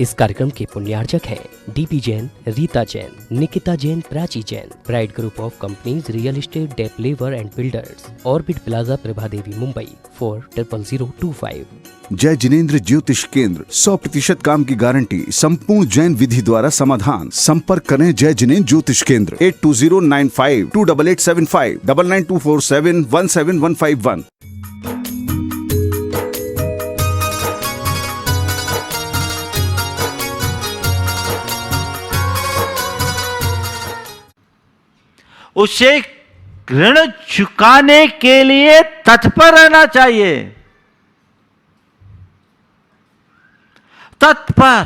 इस कार्यक्रम के पुण्यार्चक हैं DP Jain, Rita Jain, Nikita Jain, Prachi Jain, bright group of companies, real estate, developer and builders, orbit plaza, Prabha Devi, Mumbai 400025। जय जिनेंद्र ज्योतिष केंद्र, 100% काम की गारंटी, संपूर्ण जैन विधि द्वारा समाधान। संपर्क करें जय जिनेंद्र ज्योतिष केंद्र 8209528875 9924717151। उसे ऋण चुकाने के लिए तत्पर रहना चाहिए, तत्पर।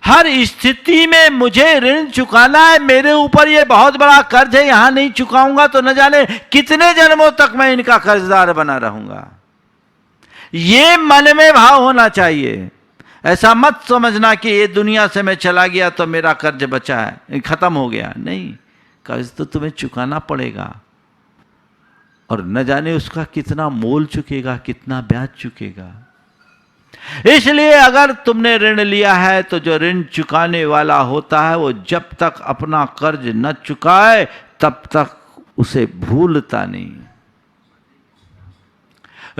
हर स्थिति में मुझे ऋण चुकाना है, मेरे ऊपर ये बहुत बड़ा कर्ज है, यहां नहीं चुकाऊंगा तो न जाने कितने जन्मों तक मैं इनका कर्जदार बना रहूंगा। ये मन में भाव होना चाहिए। ऐसा मत समझना कि ये दुनिया से मैं चला गया तो मेरा कर्ज बचा है, खत्म हो गया। नहीं, कर्ज तो तुम्हें चुकाना पड़ेगा, और न जाने उसका कितना मोल चुकेगा, कितना ब्याज चुकेगा। इसलिए अगर तुमने ऋण लिया है तो जो ऋण चुकाने वाला होता है वो जब तक अपना कर्ज न चुकाए तब तक उसे भूलता नहीं।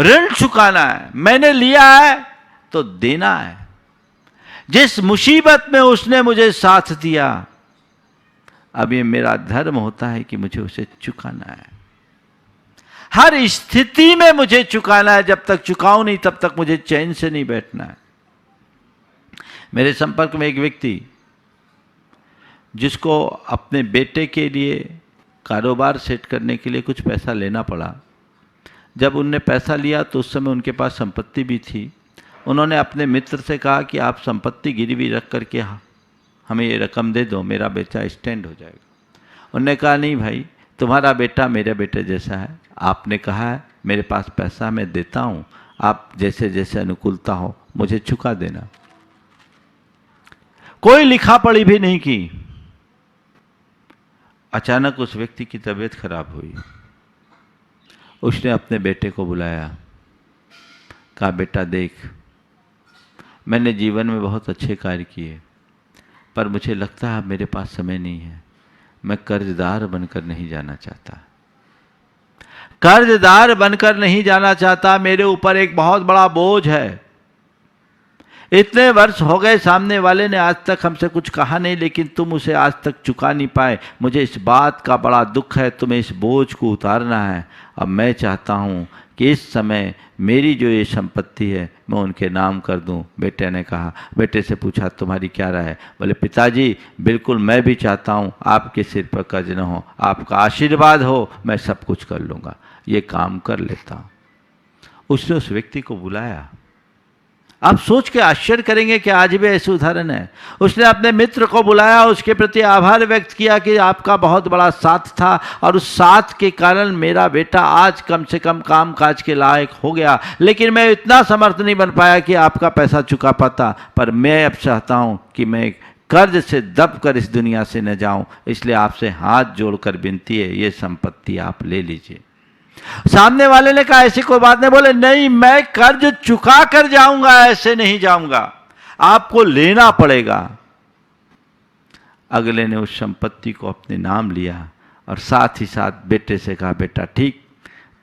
ऋण चुकाना है, मैंने लिया है तो देना है। जिस मुसीबत में उसने मुझे साथ दिया, अब ये मेरा धर्म होता है कि मुझे उसे चुकाना है। हर स्थिति में मुझे चुकाना है। जब तक चुकाऊं नहीं तब तक मुझे चैन से नहीं बैठना है। मेरे संपर्क में एक व्यक्ति, जिसको अपने बेटे के लिए कारोबार सेट करने के लिए कुछ पैसा लेना पड़ा। जब उनने पैसा लिया तो उस समय उनके पास संपत्ति भी थी। उन्होंने अपने मित्र से कहा कि आप संपत्ति गिरवी रख करके हमें ये रकम दे दो, मेरा बेटा स्टैंड हो जाएगा। उन्होंने कहा नहीं भाई, तुम्हारा बेटा मेरे बेटे जैसा है। आपने कहा है मेरे पास पैसा मैं देता हूँ, आप जैसे जैसे अनुकूलता हो मुझे चुका देना। कोई लिखा पढ़ी भी नहीं की। अचानक उस व्यक्ति की तबीयत खराब हुई। उसने अपने बेटे को बुलाया, कहा बेटा देख, मैंने जीवन में बहुत अच्छे कार्य किए, पर मुझे लगता है मेरे पास समय नहीं है। मैं कर्जदार बनकर नहीं जाना चाहता, कर्जदार बनकर नहीं जाना चाहता। मेरे ऊपर एक बहुत बड़ा बोझ है। इतने वर्ष हो गए, सामने वाले ने आज तक हमसे कुछ कहा नहीं, लेकिन तुम उसे आज तक चुका नहीं पाए। मुझे इस बात का बड़ा दुख है, तुम्हें इस बोझ को उतारना है। अब मैं चाहता हूँ कि इस समय मेरी जो ये संपत्ति है मैं उनके नाम कर दूं। बेटे ने कहा, बेटे से पूछा तुम्हारी क्या राय है? बोले पिताजी बिल्कुल मैं भी चाहता हूं आपके सिर पर कर्ज न हो, आपका आशीर्वाद हो, मैं सब कुछ कर लूँगा, ये काम कर लेता हूँ। उसने उस व्यक्ति को बुलाया। आप सोच के आश्चर्य करेंगे कि आज भी ऐसे उदाहरण है। उसने अपने मित्र को बुलाया, उसके प्रति आभार व्यक्त किया कि आपका बहुत बड़ा साथ था और उस साथ के कारण मेरा बेटा आज कम से कम काम काज के लायक हो गया। लेकिन मैं इतना समर्थ नहीं बन पाया कि आपका पैसा चुका पाता, पर मैं अब चाहता हूँ कि मैं कर्ज से दब कर इस दुनिया से न जाऊँ। इसलिए आपसे हाथ जोड़कर विनती है, ये संपत्ति आप ले लीजिए। सामने वाले ने कहा ऐसी कोई बात नहीं। बोले नहीं, मैं कर्ज चुका कर जाऊंगा, ऐसे नहीं जाऊंगा, आपको लेना पड़ेगा। अगले ने उस संपत्ति को अपने नाम लिया और साथ ही साथ बेटे से कहा बेटा ठीक,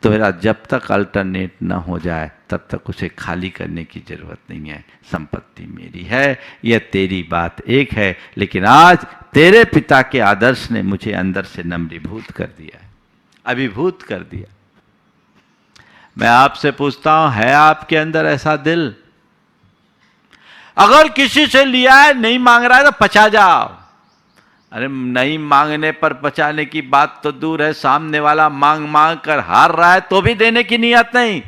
तुम्हारा जब तक अल्टरनेट न हो जाए तब तक उसे खाली करने की जरूरत नहीं है। संपत्ति मेरी है, यह तेरी बात एक है, लेकिन आज तेरे पिता के आदर्श ने मुझे अंदर से नम्रीभूत कर दिया है, अभिभूत कर दिया। मैं आपसे पूछता हूं, है आपके अंदर ऐसा दिल? अगर किसी से लिया है, नहीं मांग रहा है तो पचा जाओ। अरे नहीं मांगने पर पचाने की बात तो दूर है, सामने वाला मांग मांग कर हार रहा है तो भी देने की नियत नहीं।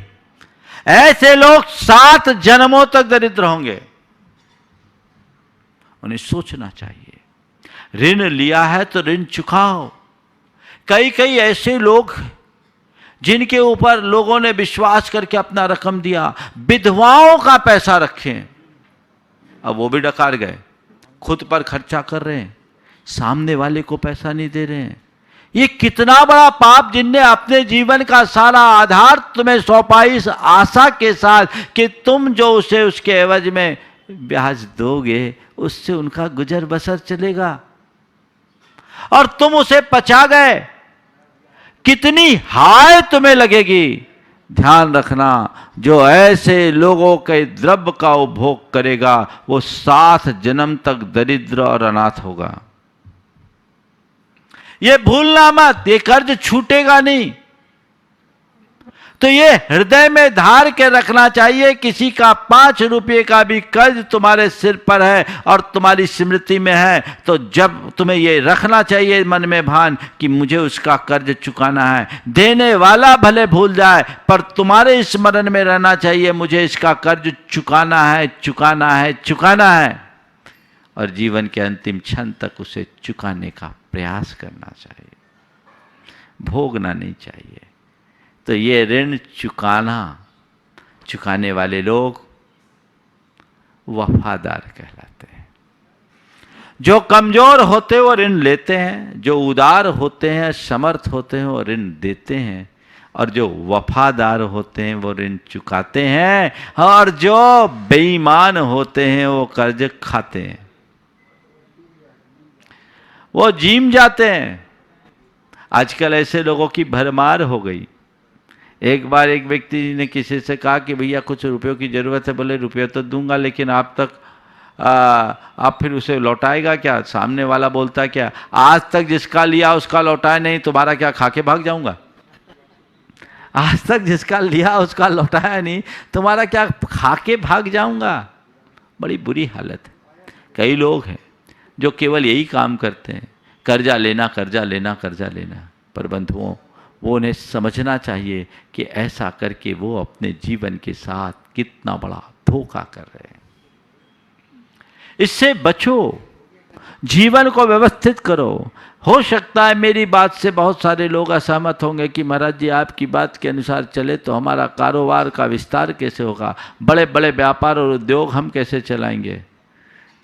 ऐसे लोग 7 जन्मों तक दरिद्र होंगे। उन्हें सोचना चाहिए, ऋण लिया है तो ऋण चुकाओ। कई कई ऐसे लोग जिनके ऊपर लोगों ने विश्वास करके अपना रकम दिया, विधवाओं का पैसा रखें, अब वो भी डकार गए, खुद पर खर्चा कर रहे हैं, सामने वाले को पैसा नहीं दे रहे हैं। ये कितना बड़ा पाप, जिनने अपने जीवन का सारा आधार तुम्हें सौंपा इस आशा के साथ कि तुम जो उसे उसके एवज में ब्याज दोगे उससे उनका गुजर बसर चलेगा, और तुम उसे पचा गए। कितनी हाय तुम्हें लगेगी। ध्यान रखना, जो ऐसे लोगों के द्रव्य का उपभोग करेगा वो 7 जन्म तक दरिद्र और अनाथ होगा। ये भूलना मत, ये कर्ज छूटेगा नहीं। तो ये हृदय में धार के रखना चाहिए, किसी का 5 रुपये का भी कर्ज तुम्हारे सिर पर है और तुम्हारी स्मृति में है, तो जब तुम्हें ये रखना चाहिए मन में भान कि मुझे उसका कर्ज चुकाना है। देने वाला भले भूल जाए पर तुम्हारे स्मरण में रहना चाहिए, मुझे इसका कर्ज चुकाना है, चुकाना है, चुकाना है, और जीवन के अंतिम क्षण तक उसे चुकाने का प्रयास करना चाहिए, भोगना नहीं चाहिए। तो ये ऋण चुकाने वाले लोग वफादार कहलाते हैं। जो कमजोर होते हैं वो ऋण लेते हैं, जो उदार होते हैं, समर्थ होते हैं, वो ऋण देते हैं, और जो वफादार होते हैं वो ऋण चुकाते हैं, और जो बेईमान होते हैं वो कर्ज खाते हैं, वो जीम जाते हैं। आजकल ऐसे लोगों की भरमार हो गई। एक बार एक व्यक्ति ने किसी से कहा कि भैया कुछ रुपयों की ज़रूरत है। बोले रुपये तो दूंगा, लेकिन आप फिर उसे लौटाएगा क्या? सामने वाला बोलता क्या, आज तक जिसका लिया उसका लौटाया नहीं, तुम्हारा क्या खा के भाग जाऊंगा? आज तक जिसका लिया उसका लौटाया नहीं, तुम्हारा क्या खा के भाग जाऊंगा? बड़ी बुरी हालत है। कई लोग हैं जो केवल यही काम करते हैं, कर्जा लेना, कर्जा लेना, कर्जा लेना। पर बंधुओं, वो उन्हें समझना चाहिए कि ऐसा करके वो अपने जीवन के साथ कितना बड़ा धोखा कर रहे हैं। इससे बचो, जीवन को व्यवस्थित करो। हो सकता है मेरी बात से बहुत सारे लोग असहमत होंगे कि महाराज जी आपकी बात के अनुसार चले तो हमारा कारोबार का विस्तार कैसे होगा, बड़े बड़े व्यापार और उद्योग हम कैसे चलाएंगे।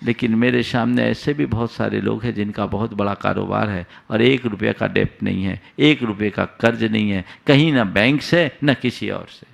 लेकिन मेरे सामने ऐसे भी बहुत सारे लोग हैं जिनका बहुत बड़ा कारोबार है और 1 रुपये का डेप्ट नहीं है, 1 रुपये का कर्ज नहीं है, कहीं ना बैंक से न किसी और से।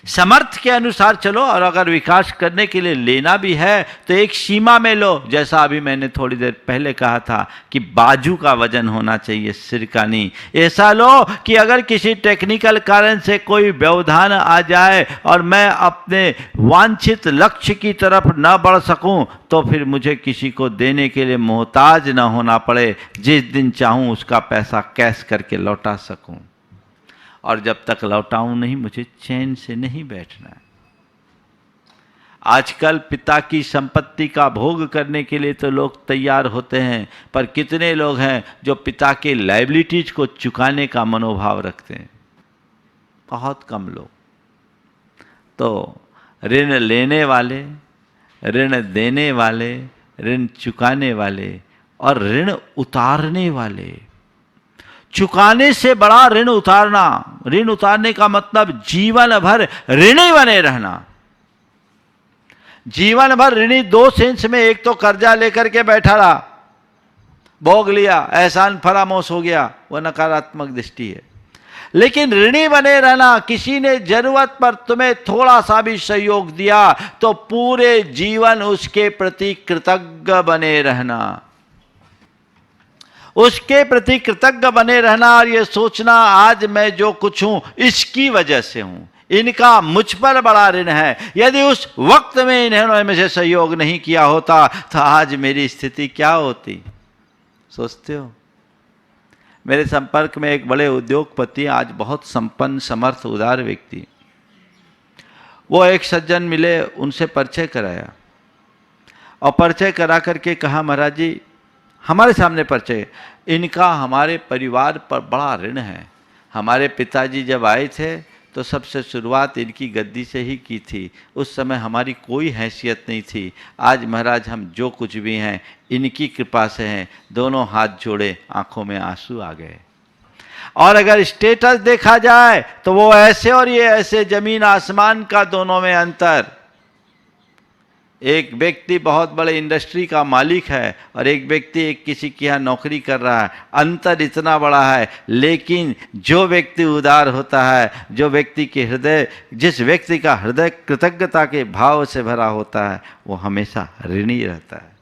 समर्थ के अनुसार चलो, और अगर विकास करने के लिए लेना भी है तो एक सीमा में लो। जैसा अभी मैंने थोड़ी देर पहले कहा था कि बाजू का वजन होना चाहिए, सिर का नहीं। ऐसा लो कि अगर किसी टेक्निकल कारण से कोई व्यवधान आ जाए और मैं अपने वांछित लक्ष्य की तरफ न बढ़ सकूं, तो फिर मुझे किसी को देने के लिए मोहताज न होना पड़े, जिस दिन चाहूं उसका पैसा कैश करके लौटा सकूं। और जब तक लौटाऊं नहीं, मुझे चैन से नहीं बैठना है। आजकल पिता की संपत्ति का भोग करने के लिए तो लोग तैयार होते हैं, पर कितने लोग हैं जो पिता के लायबिलिटीज को चुकाने का मनोभाव रखते हैं? बहुत कम लोग। तो ऋण लेने वाले, ऋण देने वाले, ऋण चुकाने वाले और ऋण उतारने वाले। चुकाने से बड़ा ऋण उतारना। ऋण उतारने का मतलब जीवन भर ऋणी बने रहना। जीवन भर ऋणी 2 सेंस में, एक तो कर्जा लेकर के बैठा रहा, भोग लिया, एहसान फरामोश हो गया, वह नकारात्मक दृष्टि है। लेकिन ऋणी बने रहना, किसी ने जरूरत पर तुम्हें थोड़ा सा भी सहयोग दिया तो पूरे जीवन उसके प्रति कृतज्ञ बने रहना, उसके प्रति कृतज्ञ बने रहना, और ये सोचना आज मैं जो कुछ हूं इसकी वजह से हूं, इनका मुझ पर बड़ा ऋण है। यदि उस वक्त में इन्होंने मुझे सहयोग नहीं किया होता तो आज मेरी स्थिति क्या होती, सोचते हो? मेरे संपर्क में एक बड़े उद्योगपति, आज बहुत संपन्न, समर्थ, उदार व्यक्ति, वो एक सज्जन मिले, उनसे परिचय कराया और परिचय करा करके कहा, महाराज जी हमारे सामने परिचय, इनका हमारे परिवार पर बड़ा ऋण है। हमारे पिताजी जब आए थे तो सबसे शुरुआत इनकी गद्दी से ही की थी। उस समय हमारी कोई हैसियत नहीं थी। आज महाराज हम जो कुछ भी हैं इनकी कृपा से हैं। दोनों हाथ जोड़े, आंखों में आंसू आ गए। और अगर स्टेटस देखा जाए तो वो ऐसे और ये ऐसे, जमीन आसमान का दोनों में अंतर। एक व्यक्ति बहुत बड़े इंडस्ट्री का मालिक है और एक व्यक्ति एक किसी के यहाँ नौकरी कर रहा है, अंतर इतना बड़ा है, लेकिन जो व्यक्ति उदार होता है, जो व्यक्ति के हृदय, जिस व्यक्ति का हृदय कृतज्ञता के भाव से भरा होता है, वो हमेशा ऋणी रहता है।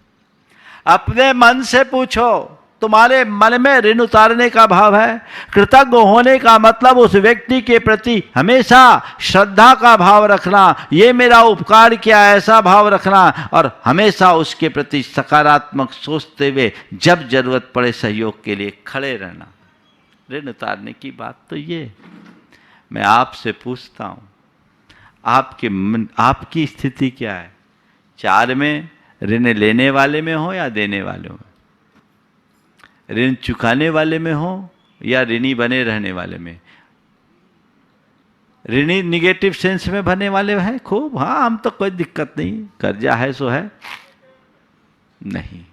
अपने मन से पूछो, तुम्हारे मन में ऋण उतारने का भाव है? कृतज्ञ होने का मतलब उस व्यक्ति के प्रति हमेशा श्रद्धा का भाव रखना, ये मेरा उपकार किया, ऐसा भाव रखना, और हमेशा उसके प्रति सकारात्मक सोचते हुए जब जरूरत पड़े सहयोग के लिए खड़े रहना। ऋण उतारने की बात तो ये। मैं आपसे पूछता हूँ, आपकी स्थिति क्या है? 4 में ऋण लेने वाले में हो या देने वाले में? ऋण चुकाने वाले में हो या ऋणी बने रहने वाले में? ऋणी निगेटिव सेंस में बने वाले हैं खूब, हाँ हम तो कोई दिक्कत नहीं, कर्जा है सो है। नहीं,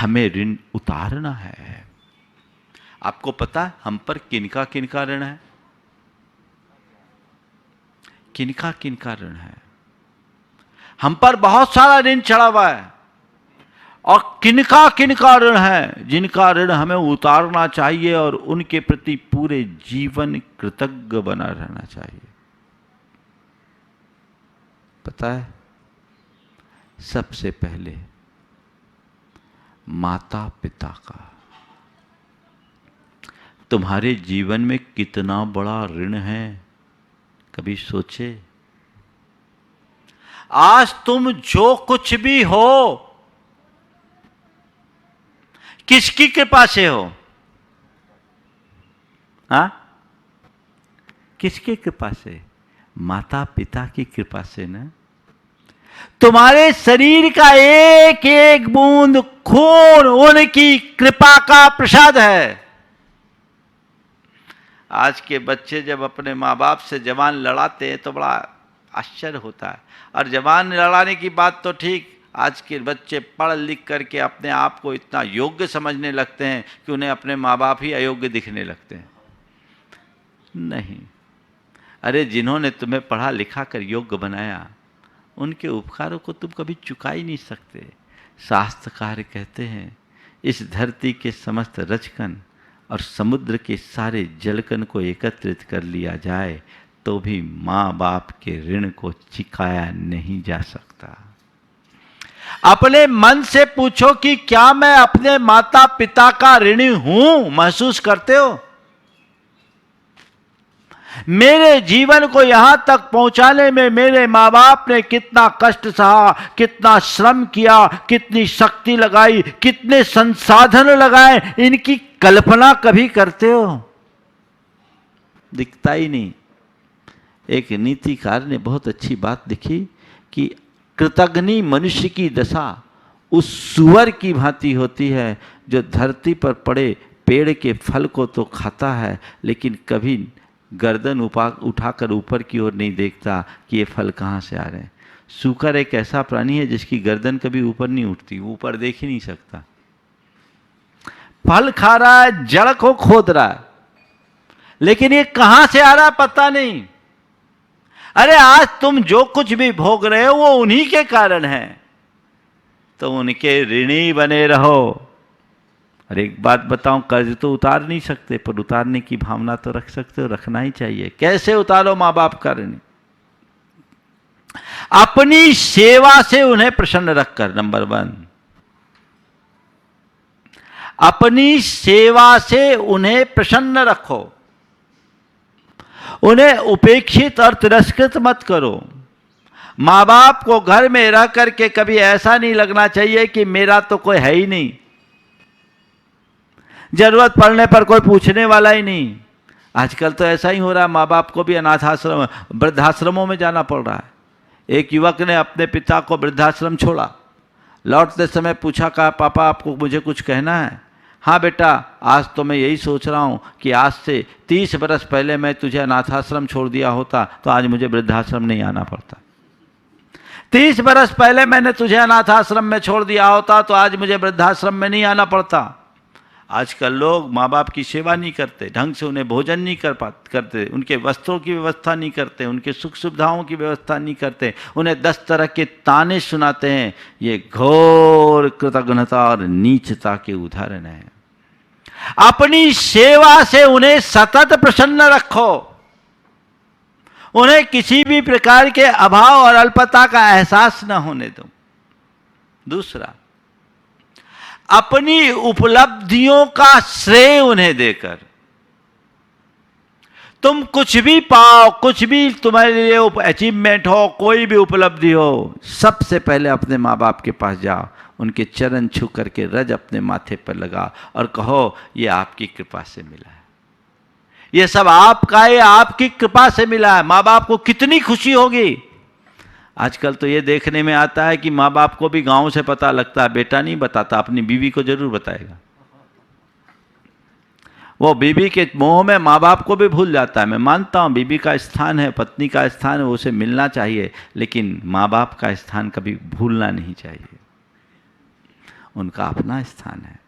हमें ऋण उतारना है। आपको पता है हम पर किनका किनका ऋण है? किनका किनका ऋण है? हम पर बहुत सारा ऋण चढ़ा हुआ है, और किनका किनका ऋण है जिनका ऋण हमें उतारना चाहिए और उनके प्रति पूरे जीवन कृतज्ञ बना रहना चाहिए। पता है, सबसे पहले माता पिता का। तुम्हारे जीवन में कितना बड़ा ऋण है, कभी सोचे? आज तुम जो कुछ भी हो किसकी कृपा से हो? हाँ, किसकी कृपा से? माता पिता की कृपा से ना। तुम्हारे शरीर का एक एक बूंद खून उनकी कृपा का प्रसाद है। आज के बच्चे जब अपने माँ बाप से जवान लड़ाते हैं तो बड़ा आश्चर्य होता है। और जवान लड़ाने की बात तो ठीक, आज के बच्चे पढ़ लिख करके अपने आप को इतना योग्य समझने लगते हैं कि उन्हें अपने माँ बाप ही अयोग्य दिखने लगते हैं। नहीं, अरे जिन्होंने तुम्हें पढ़ा लिखा कर योग्य बनाया, उनके उपकारों को तुम कभी चुका ही नहीं सकते। शास्त्रकार कहते हैं, इस धरती के समस्त रचकन और समुद्र के सारे जलकन को एकत्रित कर लिया जाए तो भी माँ बाप के ऋण को चुकाया नहीं जा सकता। अपने मन से पूछो कि क्या मैं अपने माता पिता का ऋणी हूं? महसूस करते हो? मेरे जीवन को यहां तक पहुंचाने में मेरे माँ बाप ने कितना कष्ट सहा, कितना श्रम किया, कितनी शक्ति लगाई, कितने संसाधन लगाए, इनकी कल्पना कभी करते हो? दिखता ही नहीं। एक नीतिकार ने बहुत अच्छी बात लिखी कि कृतघ्नी मनुष्य की दशा उस सुअर की भांति होती है जो धरती पर पड़े पेड़ के फल को तो खाता है लेकिन कभी गर्दन उठाकर ऊपर की ओर नहीं देखता कि ये फल कहाँ से आ रहे हैं। सूकर एक ऐसा प्राणी है जिसकी गर्दन कभी ऊपर नहीं उठती, वो ऊपर देख ही नहीं सकता। फल खा रहा है, जड़ को खोद रहा है, लेकिन ये कहाँ से आ रहा है पता नहीं। अरे आज तुम जो कुछ भी भोग रहे हो वो उन्हीं के कारण है, तो उनके ऋणी बने रहो। और एक बात बताऊं, कर्ज तो उतार नहीं सकते पर उतारने की भावना तो रख सकते हो, रखना ही चाहिए। कैसे उतारो माँ बाप का ऋण? अपनी सेवा से उन्हें प्रसन्न रखकर। नंबर 1, अपनी सेवा से उन्हें प्रसन्न रखो, उन्हें उपेक्षित और तिरस्कृत मत करो। माँ बाप को घर में रह करके कभी ऐसा नहीं लगना चाहिए कि मेरा तो कोई है ही नहीं, जरूरत पड़ने पर कोई पूछने वाला ही नहीं। आजकल तो ऐसा ही हो रहा है, माँ बाप को भी अनाथाश्रम, वृद्धाश्रमों में जाना पड़ रहा है। एक युवक ने अपने पिता को वृद्धाश्रम छोड़ा, लौटते समय पूछा, कहा पापा आपको मुझे कुछ कहना है? हाँ बेटा, आज तो मैं यही सोच रहा हूँ कि आज से 30 बरस पहले मैं तुझे अनाथाश्रम छोड़ दिया होता तो आज मुझे वृद्धाश्रम नहीं आना पड़ता। 30 बरस पहले मैंने तुझे अनाथाश्रम में छोड़ दिया होता तो आज मुझे वृद्धाश्रम में नहीं आना पड़ता। आजकल लोग माँ बाप की सेवा नहीं करते, ढंग से उन्हें भोजन नहीं करते, उनके वस्त्रों की व्यवस्था नहीं करते, उनके सुख सुविधाओं की व्यवस्था नहीं करते, उन्हें 10 तरह के ताने सुनाते हैं। ये घोर कृतज्ञता और नीचता के उदाहरण है। अपनी सेवा से उन्हें सतत प्रसन्न रखो, उन्हें किसी भी प्रकार के अभाव और अल्पता का एहसास न होने दो। दूसरा, अपनी उपलब्धियों का श्रेय उन्हें देकर, तुम कुछ भी पाओ, कुछ भी तुम्हारे लिए अचीवमेंट हो, कोई भी उपलब्धि हो, सबसे पहले अपने माँ बाप के पास जाओ, उनके चरण छू करके रज अपने माथे पर लगा और कहो ये आपकी कृपा से मिला है, ये सब आपका है, आपकी कृपा से मिला है। माँ बाप को कितनी खुशी होगी। आजकल तो ये देखने में आता है कि माँ बाप को भी गांव से पता लगता है, बेटा नहीं बताता, अपनी बीवी को जरूर बताएगा। वो बीवी के मोह में माँ बाप को भी भूल जाता है। मैं मानता हूँ बीवी का स्थान है, पत्नी का स्थान है, उसे मिलना चाहिए, लेकिन माँ बाप का स्थान कभी भूलना नहीं चाहिए। उनका अपना स्थान है,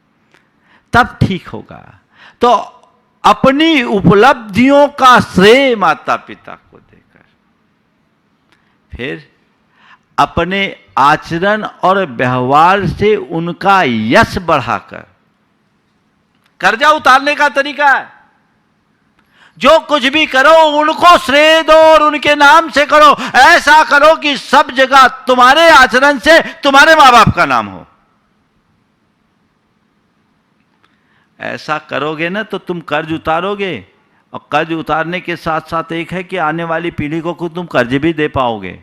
तब ठीक होगा। तो अपनी उपलब्धियों का श्रेय माता पिता को देकर, फिर अपने आचरण और व्यवहार से उनका यश बढ़ाकर, कर्जा उतारने का तरीका है। जो कुछ भी करो उनको श्रेय दो और उनके नाम से करो। ऐसा करो कि सब जगह तुम्हारे आचरण से तुम्हारे मां बाप का नाम हो। ऐसा करोगे ना तो तुम कर्ज उतारोगे, और कर्ज उतारने के साथ साथ एक है कि आने वाली पीढ़ी को तुम कर्ज भी दे पाओगे।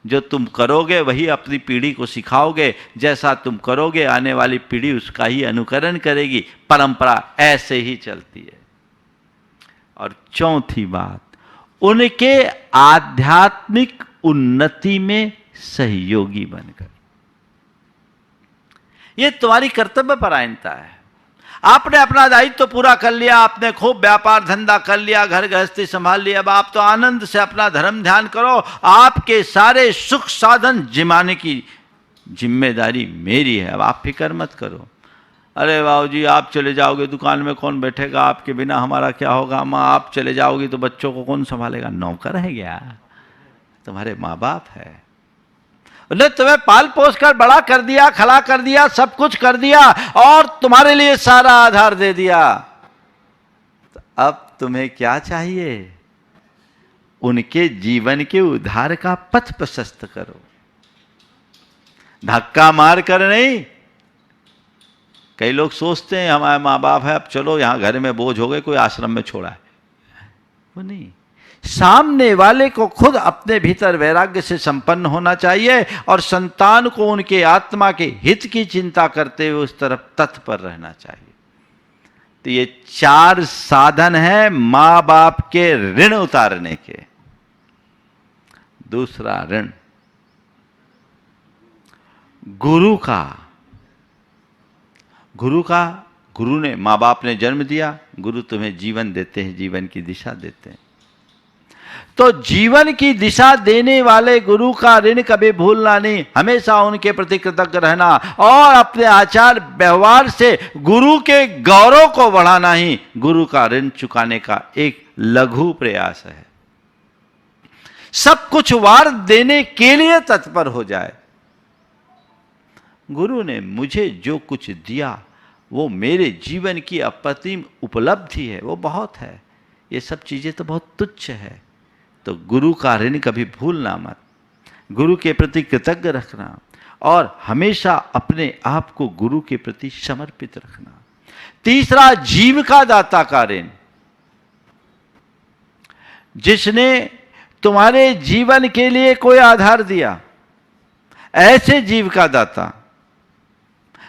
जो तुम करोगे वही अपनी पीढ़ी को सिखाओगे, जैसा तुम करोगे आने वाली पीढ़ी उसका ही अनुकरण करेगी। परंपरा ऐसे ही चलती है। और चौथी बात, उनके आध्यात्मिक उन्नति में सहयोगी बनकर। यह तुम्हारी कर्तव्य परायणता है। आपने अपना दायित्व तो पूरा कर लिया, आपने खूब व्यापार धंधा कर लिया, घर गृहस्थी संभाल लिया, अब आप तो आनंद से अपना धर्म ध्यान करो। आपके सारे सुख साधन जिमाने की जिम्मेदारी मेरी है, अब आप फिक्र मत करो। अरे बाबू जी आप चले जाओगे दुकान में कौन बैठेगा, आपके बिना हमारा क्या होगा। माँ आप चले जाओगी तो बच्चों को कौन संभालेगा। नौकर है क्या, तुम्हारे माँ बाप है। उन्हें तुम्हें पाल पोस कर बड़ा कर दिया, खड़ा कर दिया, सब कुछ कर दिया और तुम्हारे लिए सारा आधार दे दिया। तो अब तुम्हें क्या चाहिए, उनके जीवन के उद्धार का पथ प्रशस्त करो, धक्का मार कर नहीं। कई लोग सोचते हैं हमारे माँ बाप है, अब चलो यहां घर में बोझ हो गए, कोई आश्रम में छोड़ा है। वो नहीं, सामने वाले को खुद अपने भीतर वैराग्य से संपन्न होना चाहिए और संतान को उनके आत्मा के हित की चिंता करते हुए उस तरफ तत्पर रहना चाहिए। तो ये 4 साधन हैं मां बाप के ऋण उतारने के। दूसरा ऋण गुरु का। गुरु ने, मां बाप ने जन्म दिया, गुरु तुम्हें जीवन देते हैं, जीवन की दिशा देते हैं। तो जीवन की दिशा देने वाले गुरु का ऋण कभी भूलना नहीं, हमेशा उनके प्रति कृतज्ञ रहना और अपने आचार व्यवहार से गुरु के गौरव को बढ़ाना ही गुरु का ऋण चुकाने का एक लघु प्रयास है। सब कुछ वार देने के लिए तत्पर हो जाए। गुरु ने मुझे जो कुछ दिया वो मेरे जीवन की अप्रतिम उपलब्धि है, वो बहुत है। ये सब चीजें तो बहुत तुच्छ है। तो गुरु का ऋण कभी भूलना मत, गुरु के प्रति कृतज्ञ रखना और हमेशा अपने आप को गुरु के प्रति समर्पित रखना। तीसरा, जीव का दाता का ऋण। जिसने तुम्हारे जीवन के लिए कोई आधार दिया, ऐसे जीव का दाता,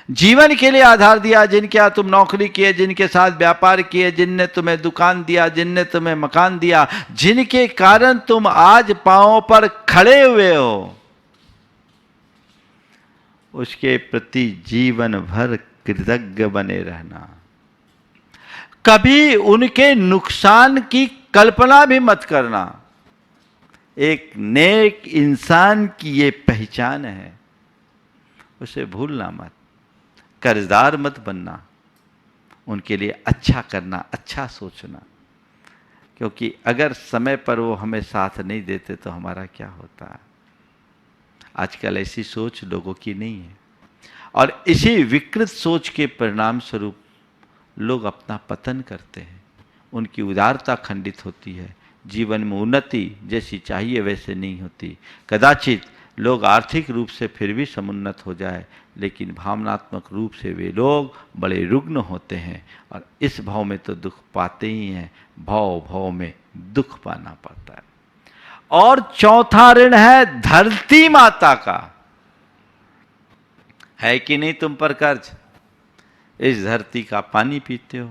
जीवन के लिए आधार दिया, जिनके यहाँ तुम नौकरी किए, जिनके साथ व्यापार किए, जिनने तुम्हें दुकान दिया, जिनने तुम्हें मकान दिया, जिनके कारण तुम आज पांवों पर खड़े हुए हो, उसके प्रति जीवन भर कृतज्ञ बने रहना। कभी उनके नुकसान की कल्पना भी मत करना। एक नेक इंसान की ये पहचान है, उसे भूलना मत। कर्जदार मत बनना। उनके लिए अच्छा करना, अच्छा सोचना, क्योंकि अगर समय पर वो हमें साथ नहीं देते तो हमारा क्या होता है। आजकल ऐसी सोच लोगों की नहीं है, और इसी विकृत सोच के परिणाम स्वरूप लोग अपना पतन करते हैं, उनकी उदारता खंडित होती है, जीवन में उन्नति जैसी चाहिए वैसे नहीं होती। कदाचित लोग आर्थिक रूप से फिर भी समुन्नत हो जाए, लेकिन भावनात्मक रूप से वे लोग बड़े रुग्ण होते हैं, और इस भाव में तो दुख पाते ही हैं, भाव भाव में दुख पाना पड़ता है। और चौथा ऋण है धरती माता का। है कि नहीं तुम पर कर्ज? इस धरती का पानी पीते हो,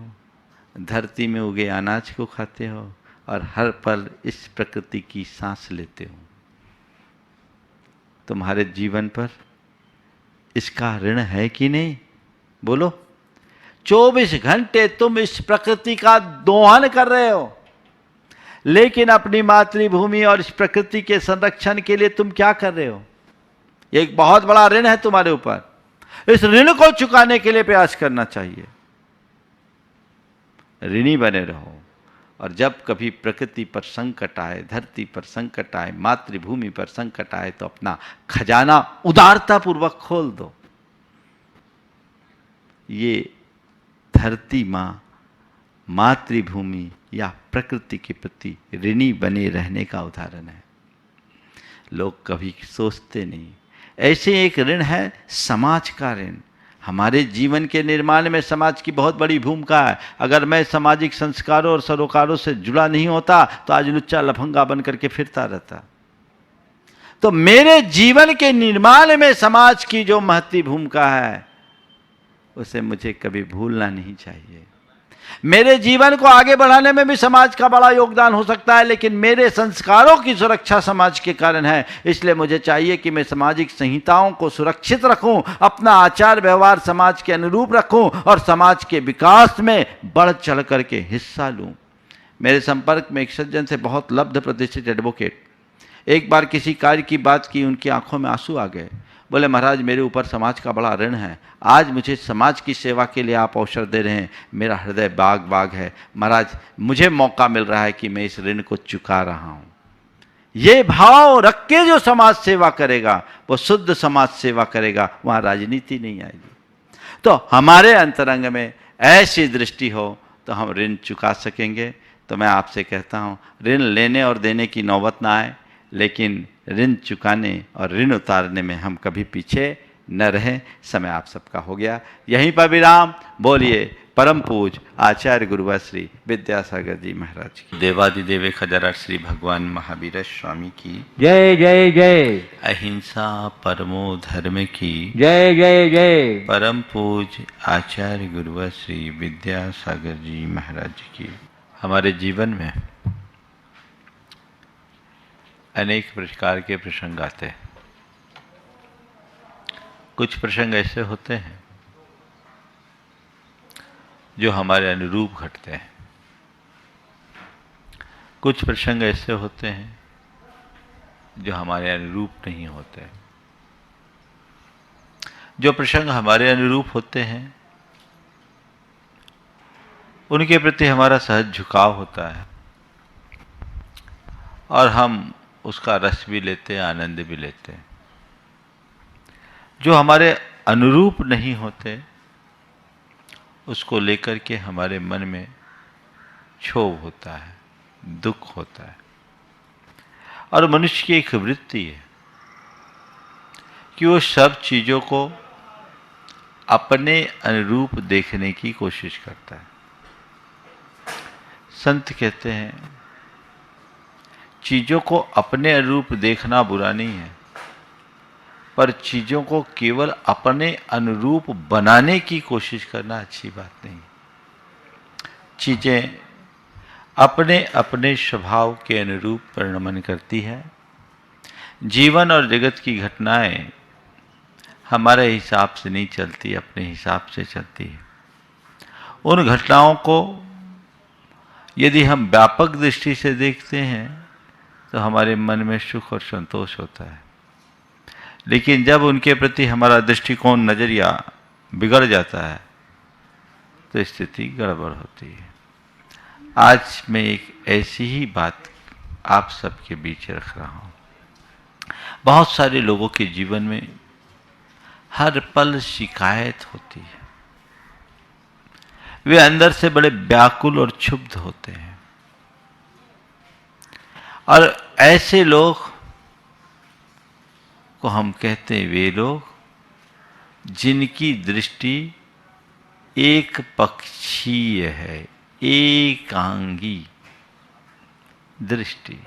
धरती में उगे अनाज को खाते हो, और हर पल इस प्रकृति की सांस लेते हो। तुम्हारे जीवन पर इसका ऋण है कि नहीं? बोलो। 24 घंटे तुम इस प्रकृति का दोहन कर रहे हो, लेकिन अपनी मातृभूमि और इस प्रकृति के संरक्षण के लिए तुम क्या कर रहे हो? एक बहुत बड़ा ऋण है तुम्हारे ऊपर। इस ऋण को चुकाने के लिए प्रयास करना चाहिए। ऋणी बने रहो, और जब कभी प्रकृति पर संकट आए, धरती पर संकट आए, मातृभूमि पर संकट आए, तो अपना खजाना उदारता पूर्वक खोल दो। ये धरती माँ, मातृभूमि या प्रकृति के प्रति ऋणी बने रहने का उदाहरण है। लोग कभी सोचते नहीं। ऐसे एक ऋण है समाज का ऋण। हमारे जीवन के निर्माण में समाज की बहुत बड़ी भूमिका है। अगर मैं सामाजिक संस्कारों और सरोकारों से जुड़ा नहीं होता तो आज लुच्चा लफंगा बन करके फिरता रहता। तो मेरे जीवन के निर्माण में समाज की जो महती भूमिका है, उसे मुझे कभी भूलना नहीं चाहिए। मेरे जीवन को आगे बढ़ाने में भी समाज का बड़ा योगदान हो सकता है, लेकिन मेरे संस्कारों की सुरक्षा समाज के कारण है। इसलिए मुझे चाहिए कि मैं सामाजिक संहिताओं को सुरक्षित रखूं, अपना आचार व्यवहार समाज के अनुरूप रखूं, और समाज के विकास में बढ़ चढ़ करके हिस्सा लूं। मेरे संपर्क में एक सज्जन से बहुत लब्ध प्रतिष्ठित एडवोकेट, एक बार किसी कार्य की बात की, उनकी आंखों में आंसू आ गए। बोले, महाराज मेरे ऊपर समाज का बड़ा ऋण है, आज मुझे समाज की सेवा के लिए आप अवसर दे रहे हैं, मेरा हृदय बाग बाग है। महाराज मुझे मौका मिल रहा है कि मैं इस ऋण को चुका रहा हूं। ये भाव रख के जो समाज सेवा करेगा वो शुद्ध समाज सेवा करेगा, वहां राजनीति नहीं आएगी। तो हमारे अंतरंग में ऐसी दृष्टि हो तो हम ऋण चुका सकेंगे। तो मैं आपसे कहता हूं, ऋण लेने और देने की नौबत ना आए, लेकिन ऋण चुकाने और ऋण उतारने में हम कभी पीछे न रहें। समय आप सबका हो गया, यहीं पर विराम। बोलिए परम पूज आचार्य गुरुवर श्री विद्यासागर जी महाराज की। देवादिदेव खजरा श्री भगवान महावीर स्वामी की जय जय जय। अहिंसा परमो धर्म की जय जय जय। परम पूज आचार्य गुरुवर श्री विद्यासागर जी महाराज की। हमारे जीवन में अनेक प्रकार के प्रसंग आते हैं। कुछ प्रसंग ऐसे होते हैं जो हमारे अनुरूप घटते हैं, कुछ प्रसंग ऐसे होते हैं जो हमारे अनुरूप नहीं होते। जो प्रसंग हमारे अनुरूप होते हैं उनके प्रति हमारा सहज झुकाव होता है, और हम उसका रस भी लेते हैं, आनंद भी लेते हैं। जो हमारे अनुरूप नहीं होते उसको लेकर के हमारे मन में क्षोभ होता है, दुख होता है। और मनुष्य की एक वृत्ति है कि वो सब चीज़ों को अपने अनुरूप देखने की कोशिश करता है। संत कहते हैं चीज़ों को अपने अनुरूप देखना बुरा नहीं है, पर चीज़ों को केवल अपने अनुरूप बनाने की कोशिश करना अच्छी बात नहीं। चीज़ें अपने अपने स्वभाव के अनुरूप परिणमन करती है। जीवन और जगत की घटनाएं हमारे हिसाब से नहीं चलती, अपने हिसाब से चलती है। उन घटनाओं को यदि हम व्यापक दृष्टि से देखते हैं तो हमारे मन में सुख और संतोष होता है, लेकिन जब उनके प्रति हमारा दृष्टिकोण, नज़रिया बिगड़ जाता है तो स्थिति गड़बड़ होती है। आज मैं एक ऐसी ही बात आप सबके बीच रख रहा हूं। बहुत सारे लोगों के जीवन में हर पल शिकायत होती है। वे अंदर से बड़े व्याकुल और क्षुब्ध होते हैं, और ऐसे लोग को हम कहते हैं वे लोग जिनकी दृष्टि एक पक्षीय है, एकांगी दृष्टि,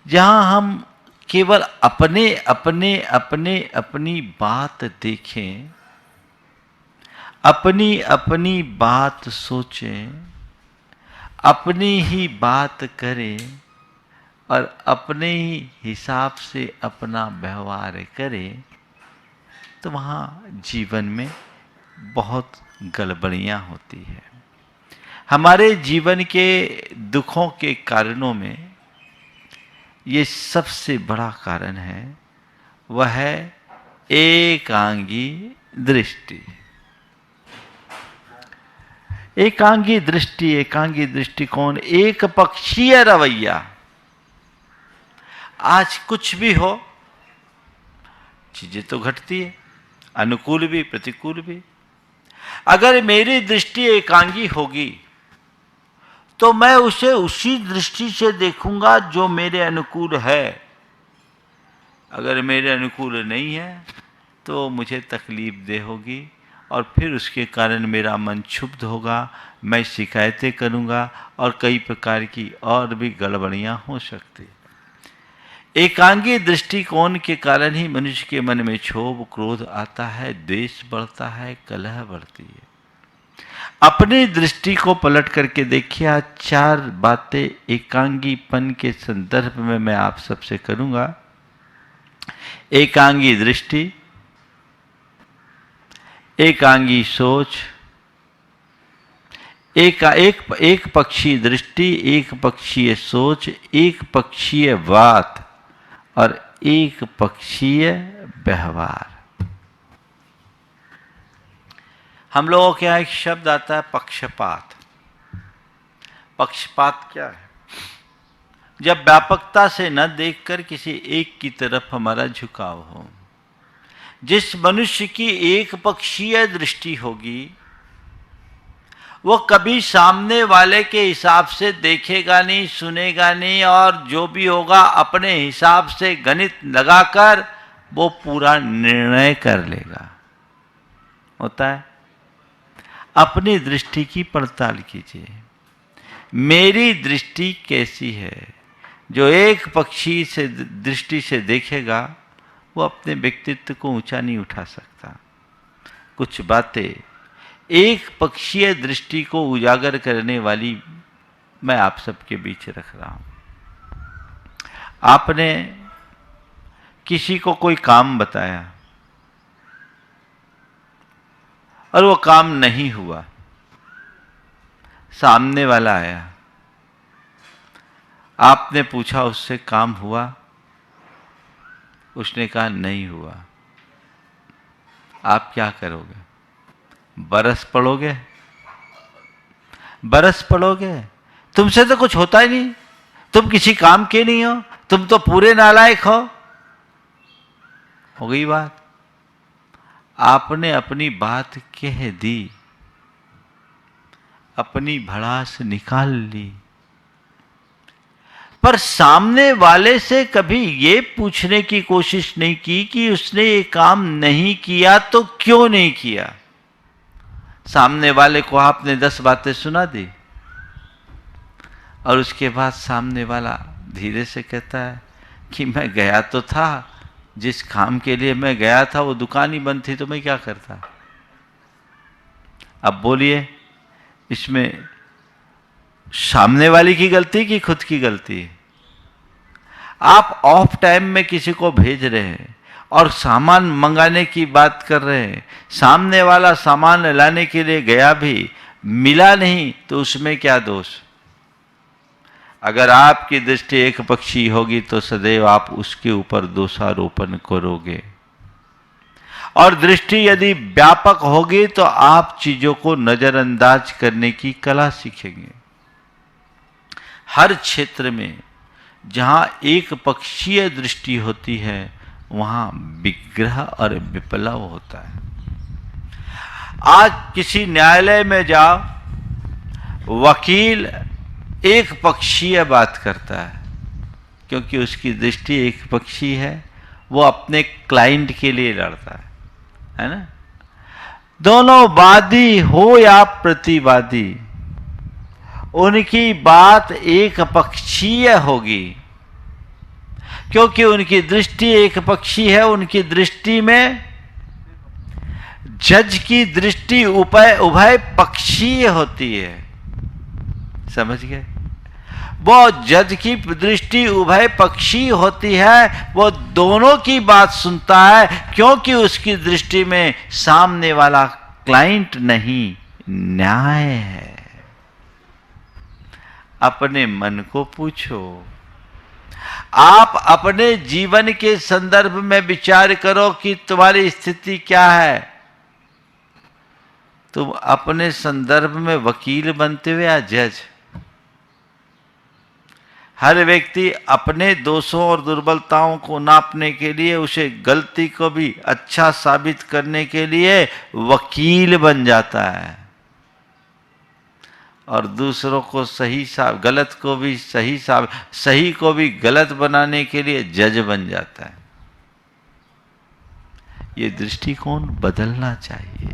जहां हम केवल अपने अपने अपने अपनी बात देखें, अपनी अपनी बात सोचें, अपनी ही बात करें और अपने ही हिसाब से अपना व्यवहार करें, तो वहाँ जीवन में बहुत गड़बड़ियाँ होती है। हमारे जीवन के दुखों के कारणों में ये सबसे बड़ा कारण है, वह है एकांगी दृष्टि। एकांगी दृष्टि, एकांगी दृष्टिकोण, एक पक्षीय रवैया। आज कुछ भी हो, चीजें तो घटती है, अनुकूल भी प्रतिकूल भी। अगर मेरी दृष्टि एकांगी होगी तो मैं उसे उसी दृष्टि से देखूंगा जो मेरे अनुकूल है। अगर मेरे अनुकूल नहीं है तो मुझे तकलीफ दे होगी, और फिर उसके कारण मेरा मन क्षुब्ध होगा, मैं शिकायतें करूंगा और कई प्रकार की और भी गड़बड़ियां हो सकती। एकांगी दृष्टिकोण के कारण ही मनुष्य के मन में क्षोभ, क्रोध आता है, द्वेष बढ़ता है, कलह बढ़ती है। अपनी दृष्टि को पलट करके देखिए। आज 4 बातें एकांगीपन के संदर्भ में मैं आप सबसे करूंगा। एकांगी दृष्टि, एकांगी सोच, एक पक्षीय दृष्टि, एक पक्षीय सोच, एक पक्षीय बात और एक पक्षीय व्यवहार। हम लोगों के यहाँ एक शब्द आता है पक्षपात। पक्षपात क्या है? जब व्यापकता से न देखकर किसी एक की तरफ हमारा झुकाव हो। जिस मनुष्य की एक पक्षीय दृष्टि होगी वो कभी सामने वाले के हिसाब से देखेगा नहीं, सुनेगा नहीं, और जो भी होगा अपने हिसाब से गणित लगाकर वो पूरा निर्णय कर लेगा। होता है? अपनी दृष्टि की पड़ताल कीजिए। मेरी दृष्टि कैसी है? जो एक पक्षी से दृष्टि से देखेगा वो अपने व्यक्तित्व को ऊंचा नहीं उठा सकता। कुछ बातें एक पक्षीय दृष्टि को उजागर करने वाली मैं आप सबके बीच रख रहा हूं। आपने किसी को कोई काम बताया और वो काम नहीं हुआ, सामने वाला आया, आपने पूछा उससे काम हुआ? उसने कहा नहीं हुआ। आप क्या करोगे? बरस पड़ोगे? बरस पड़ोगे? तुमसे तो कुछ होता ही नहीं, तुम किसी काम के नहीं हो, तुम तो पूरे नालायक हो गई बात। आपने अपनी बात कह दी, अपनी भड़ास निकाल ली, पर सामने वाले से कभी ये पूछने की कोशिश नहीं की कि उसने ये काम नहीं किया तो क्यों नहीं किया। सामने वाले को आपने 10 बातें सुना दी और उसके बाद सामने वाला धीरे से कहता है कि मैं गया तो था, जिस काम के लिए मैं गया था वो दुकान ही बंद थी, तो मैं क्या करता। अब बोलिए, इसमें सामने वाले की गलती कि खुद की गलती? आप ऑफ टाइम में किसी को भेज रहे हैं और सामान मंगाने की बात कर रहे हैं, सामने वाला सामान लाने के लिए गया भी, मिला नहीं, तो उसमें क्या दोष? अगर आपकी दृष्टि एक पक्षी होगी तो सदैव आप उसके ऊपर दोषारोपण करोगे। और दृष्टि यदि व्यापक होगी तो आप चीजों को नजरअंदाज करने की कला सीखेंगे। हर क्षेत्र में जहां एक पक्षीय दृष्टि होती है वहां विग्रह और विप्लव होता है। आज किसी न्यायालय में जाओ, वकील एक पक्षीय बात करता है क्योंकि उसकी दृष्टि एक पक्षी है, वो अपने क्लाइंट के लिए लड़ता है ना। दोनों वादी हो या प्रतिवादी, उनकी बात एक पक्षीय होगी क्योंकि उनकी दृष्टि एक पक्षी है। उनकी दृष्टि में जज की दृष्टि उभय पक्षीय होती है, समझ गए? वो जज की दृष्टि उभय पक्षी होती है, वो दोनों की बात सुनता है क्योंकि उसकी दृष्टि में सामने वाला क्लाइंट नहीं, न्याय है। अपने मन को पूछो, आप अपने जीवन के संदर्भ में विचार करो कि तुम्हारी स्थिति क्या है। तुम अपने संदर्भ में वकील बनते हो या जज? हर व्यक्ति अपने दोषों और दुर्बलताओं को नापने के लिए, उसे गलती को भी अच्छा साबित करने के लिए वकील बन जाता है और दूसरों को गलत को भी सही को भी गलत बनाने के लिए जज बन जाता है। ये दृष्टिकोण बदलना चाहिए।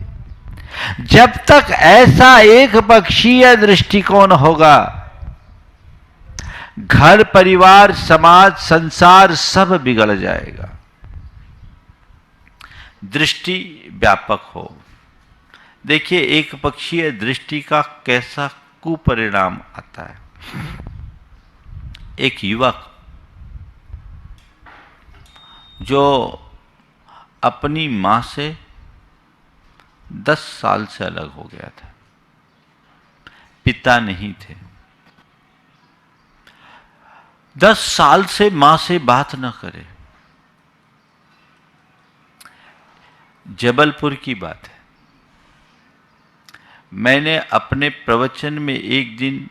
जब तक ऐसा एक पक्षीय दृष्टिकोण होगा, घर, परिवार, समाज, संसार सब बिगड़ जाएगा। दृष्टि व्यापक हो। देखिए एक पक्षीय दृष्टि का कैसा कुपरिणाम आता है। एक युवक जो अपनी मां से 10 साल से अलग हो गया था, पिता नहीं थे, 10 साल से मां से बात न करे। जबलपुर की बात है। मैंने अपने प्रवचन में एक दिन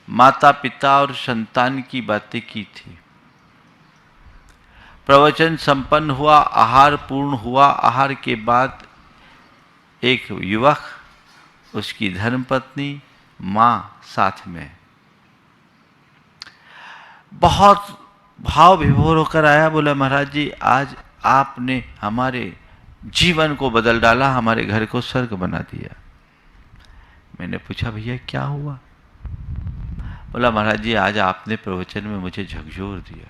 माता पिता और संतान की बातें की थी। प्रवचन संपन्न हुआ, आहार पूर्ण हुआ। आहार के बाद एक युवक, उसकी धर्मपत्नी, मां साथ में, बहुत भाव विभोर होकर आया। बोला महाराज जी, आज आपने हमारे जीवन को बदल डाला, हमारे घर को स्वर्ग बना दिया। मैंने पूछा भैया क्या हुआ? बोला महाराज जी, आज आपने प्रवचन में मुझे झकझोर दिया।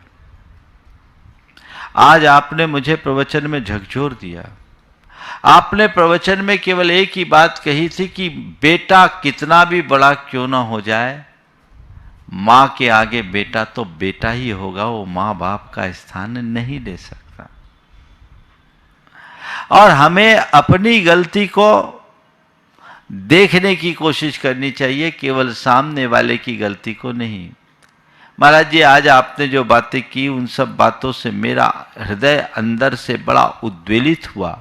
आज आपने मुझे प्रवचन में झकझोर दिया। आपने प्रवचन में केवल एक ही बात कही थी कि बेटा कितना भी बड़ा क्यों ना हो जाए, मां के आगे बेटा तो बेटा ही होगा, वो मां बाप का स्थान नहीं ले सकता। और हमें अपनी गलती को देखने की कोशिश करनी चाहिए, केवल सामने वाले की गलती को नहीं। महाराज जी, आज आपने जो बातें की, उन सब बातों से मेरा हृदय अंदर से बड़ा उद्वेलित हुआ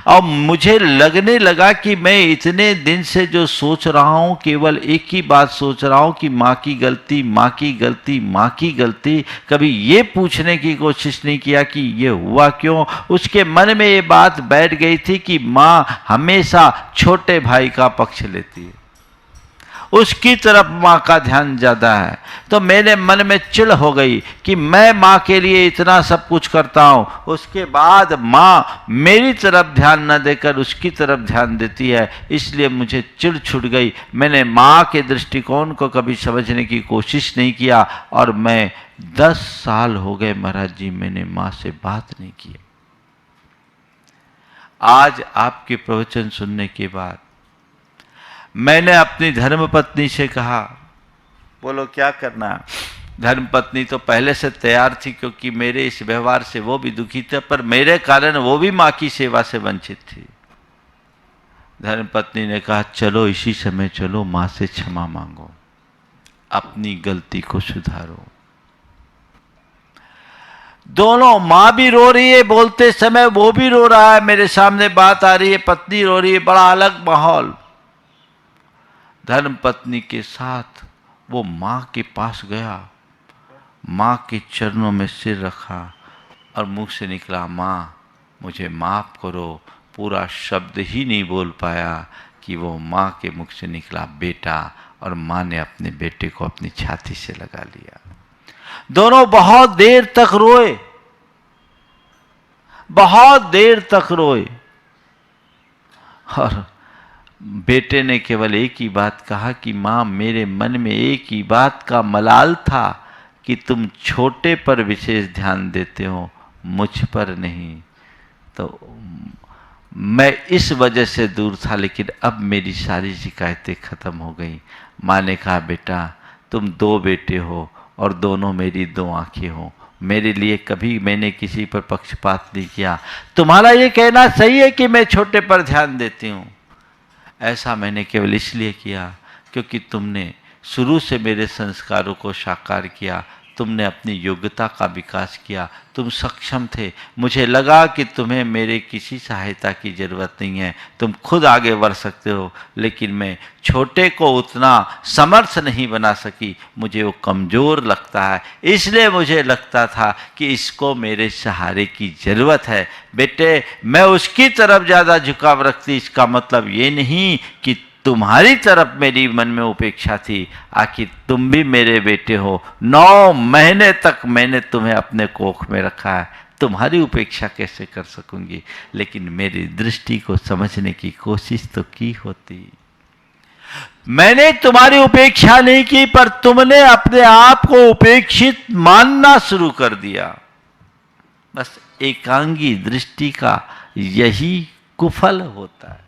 और मुझे लगने लगा कि मैं इतने दिन से जो सोच रहा हूं, केवल एक ही बात सोच रहा हूं कि मां की गलती, मां की गलती, मां की गलती। कभी ये पूछने की कोशिश नहीं किया कि ये हुआ क्यों। उसके मन में ये बात बैठ गई थी कि मां हमेशा छोटे भाई का पक्ष लेती है, उसकी तरफ मां का ध्यान ज्यादा है। तो मेरे मन में चिढ़ हो गई कि मैं मां के लिए इतना सब कुछ करता हूं, उसके बाद मां मेरी तरफ ध्यान न देकर उसकी तरफ ध्यान देती है। इसलिए मुझे चिढ़ छूट गई। मैंने मां के दृष्टिकोण को कभी समझने की कोशिश नहीं किया और मैं 10 साल हो गए महाराज जी, मैंने मां से बात नहीं की। आज आपके प्रवचन सुनने के बाद मैंने अपनी धर्मपत्नी से कहा, बोलो क्या करना। धर्मपत्नी तो पहले से तैयार थी क्योंकि मेरे इस व्यवहार से वो भी दुखी थे, पर मेरे कारण वो भी मां की सेवा से वंचित थी। धर्मपत्नी ने कहा चलो इसी समय चलो, मां से क्षमा मांगो, अपनी गलती को सुधारो। दोनों, माँ भी रो रही है बोलते समय, वो भी रो रहा है, मेरे सामने बात आ रही है, पत्नी रो रही है, बड़ा अलग माहौल। धर्म पत्नी के साथ वो माँ के पास गया, माँ के चरणों में सिर रखा और मुंह से निकला, माँ मुझे माफ करो। पूरा शब्द ही नहीं बोल पाया कि वो माँ के मुख से निकला बेटा, और माँ ने अपने बेटे को अपनी छाती से लगा लिया। दोनों बहुत देर तक रोए, बहुत देर तक रोए, और बेटे ने केवल एक ही बात कहा कि माँ मेरे मन में एक ही बात का मलाल था कि तुम छोटे पर विशेष ध्यान देते हो, मुझ पर नहीं। तो मैं इस वजह से दूर था, लेकिन अब मेरी सारी शिकायतें खत्म हो गई। माँ ने कहा बेटा तुम दो बेटे हो और दोनों मेरी दो आंखें हो, मेरे लिए कभी मैंने किसी पर पक्षपात नहीं किया। तुम्हारा ये कहना सही है कि मैं छोटे पर ध्यान देती हूँ, ऐसा मैंने केवल इसलिए किया क्योंकि तुमने शुरू से मेरे संस्कारों को साकार किया, तुमने अपनी योग्यता का विकास किया, तुम सक्षम थे, मुझे लगा कि तुम्हें मेरे किसी सहायता की ज़रूरत नहीं है, तुम खुद आगे बढ़ सकते हो, लेकिन मैं छोटे को उतना समर्थ नहीं बना सकी, मुझे वो कमज़ोर लगता है, इसलिए मुझे लगता था कि इसको मेरे सहारे की ज़रूरत है। बेटे मैं उसकी तरफ ज़्यादा झुकाव रखती, इसका मतलब ये नहीं कि तुम्हारी तरफ मेरी मन में उपेक्षा थी, आखिर तुम भी मेरे बेटे हो, 9 महीने तक मैंने तुम्हें अपने कोख में रखा है, तुम्हारी उपेक्षा कैसे कर सकूंगी। लेकिन मेरी दृष्टि को समझने की कोशिश तो की होती। मैंने तुम्हारी उपेक्षा नहीं की, पर तुमने अपने आप को उपेक्षित मानना शुरू कर दिया। बस एकांगी दृष्टि का यही कुफल होता है।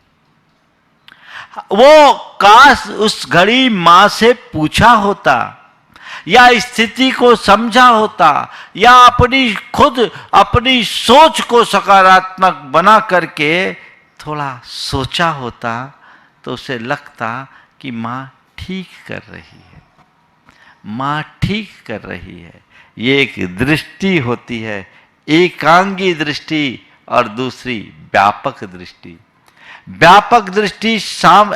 वो काश उस घड़ी मां से पूछा होता, या स्थिति को समझा होता, या अपनी सोच को सकारात्मक बना करके थोड़ा सोचा होता, तो उसे लगता कि मां ठीक कर रही है, मां ठीक कर रही है। ये एक दृष्टि होती है, एकांगी दृष्टि, और दूसरी व्यापक दृष्टि। व्यापक दृष्टि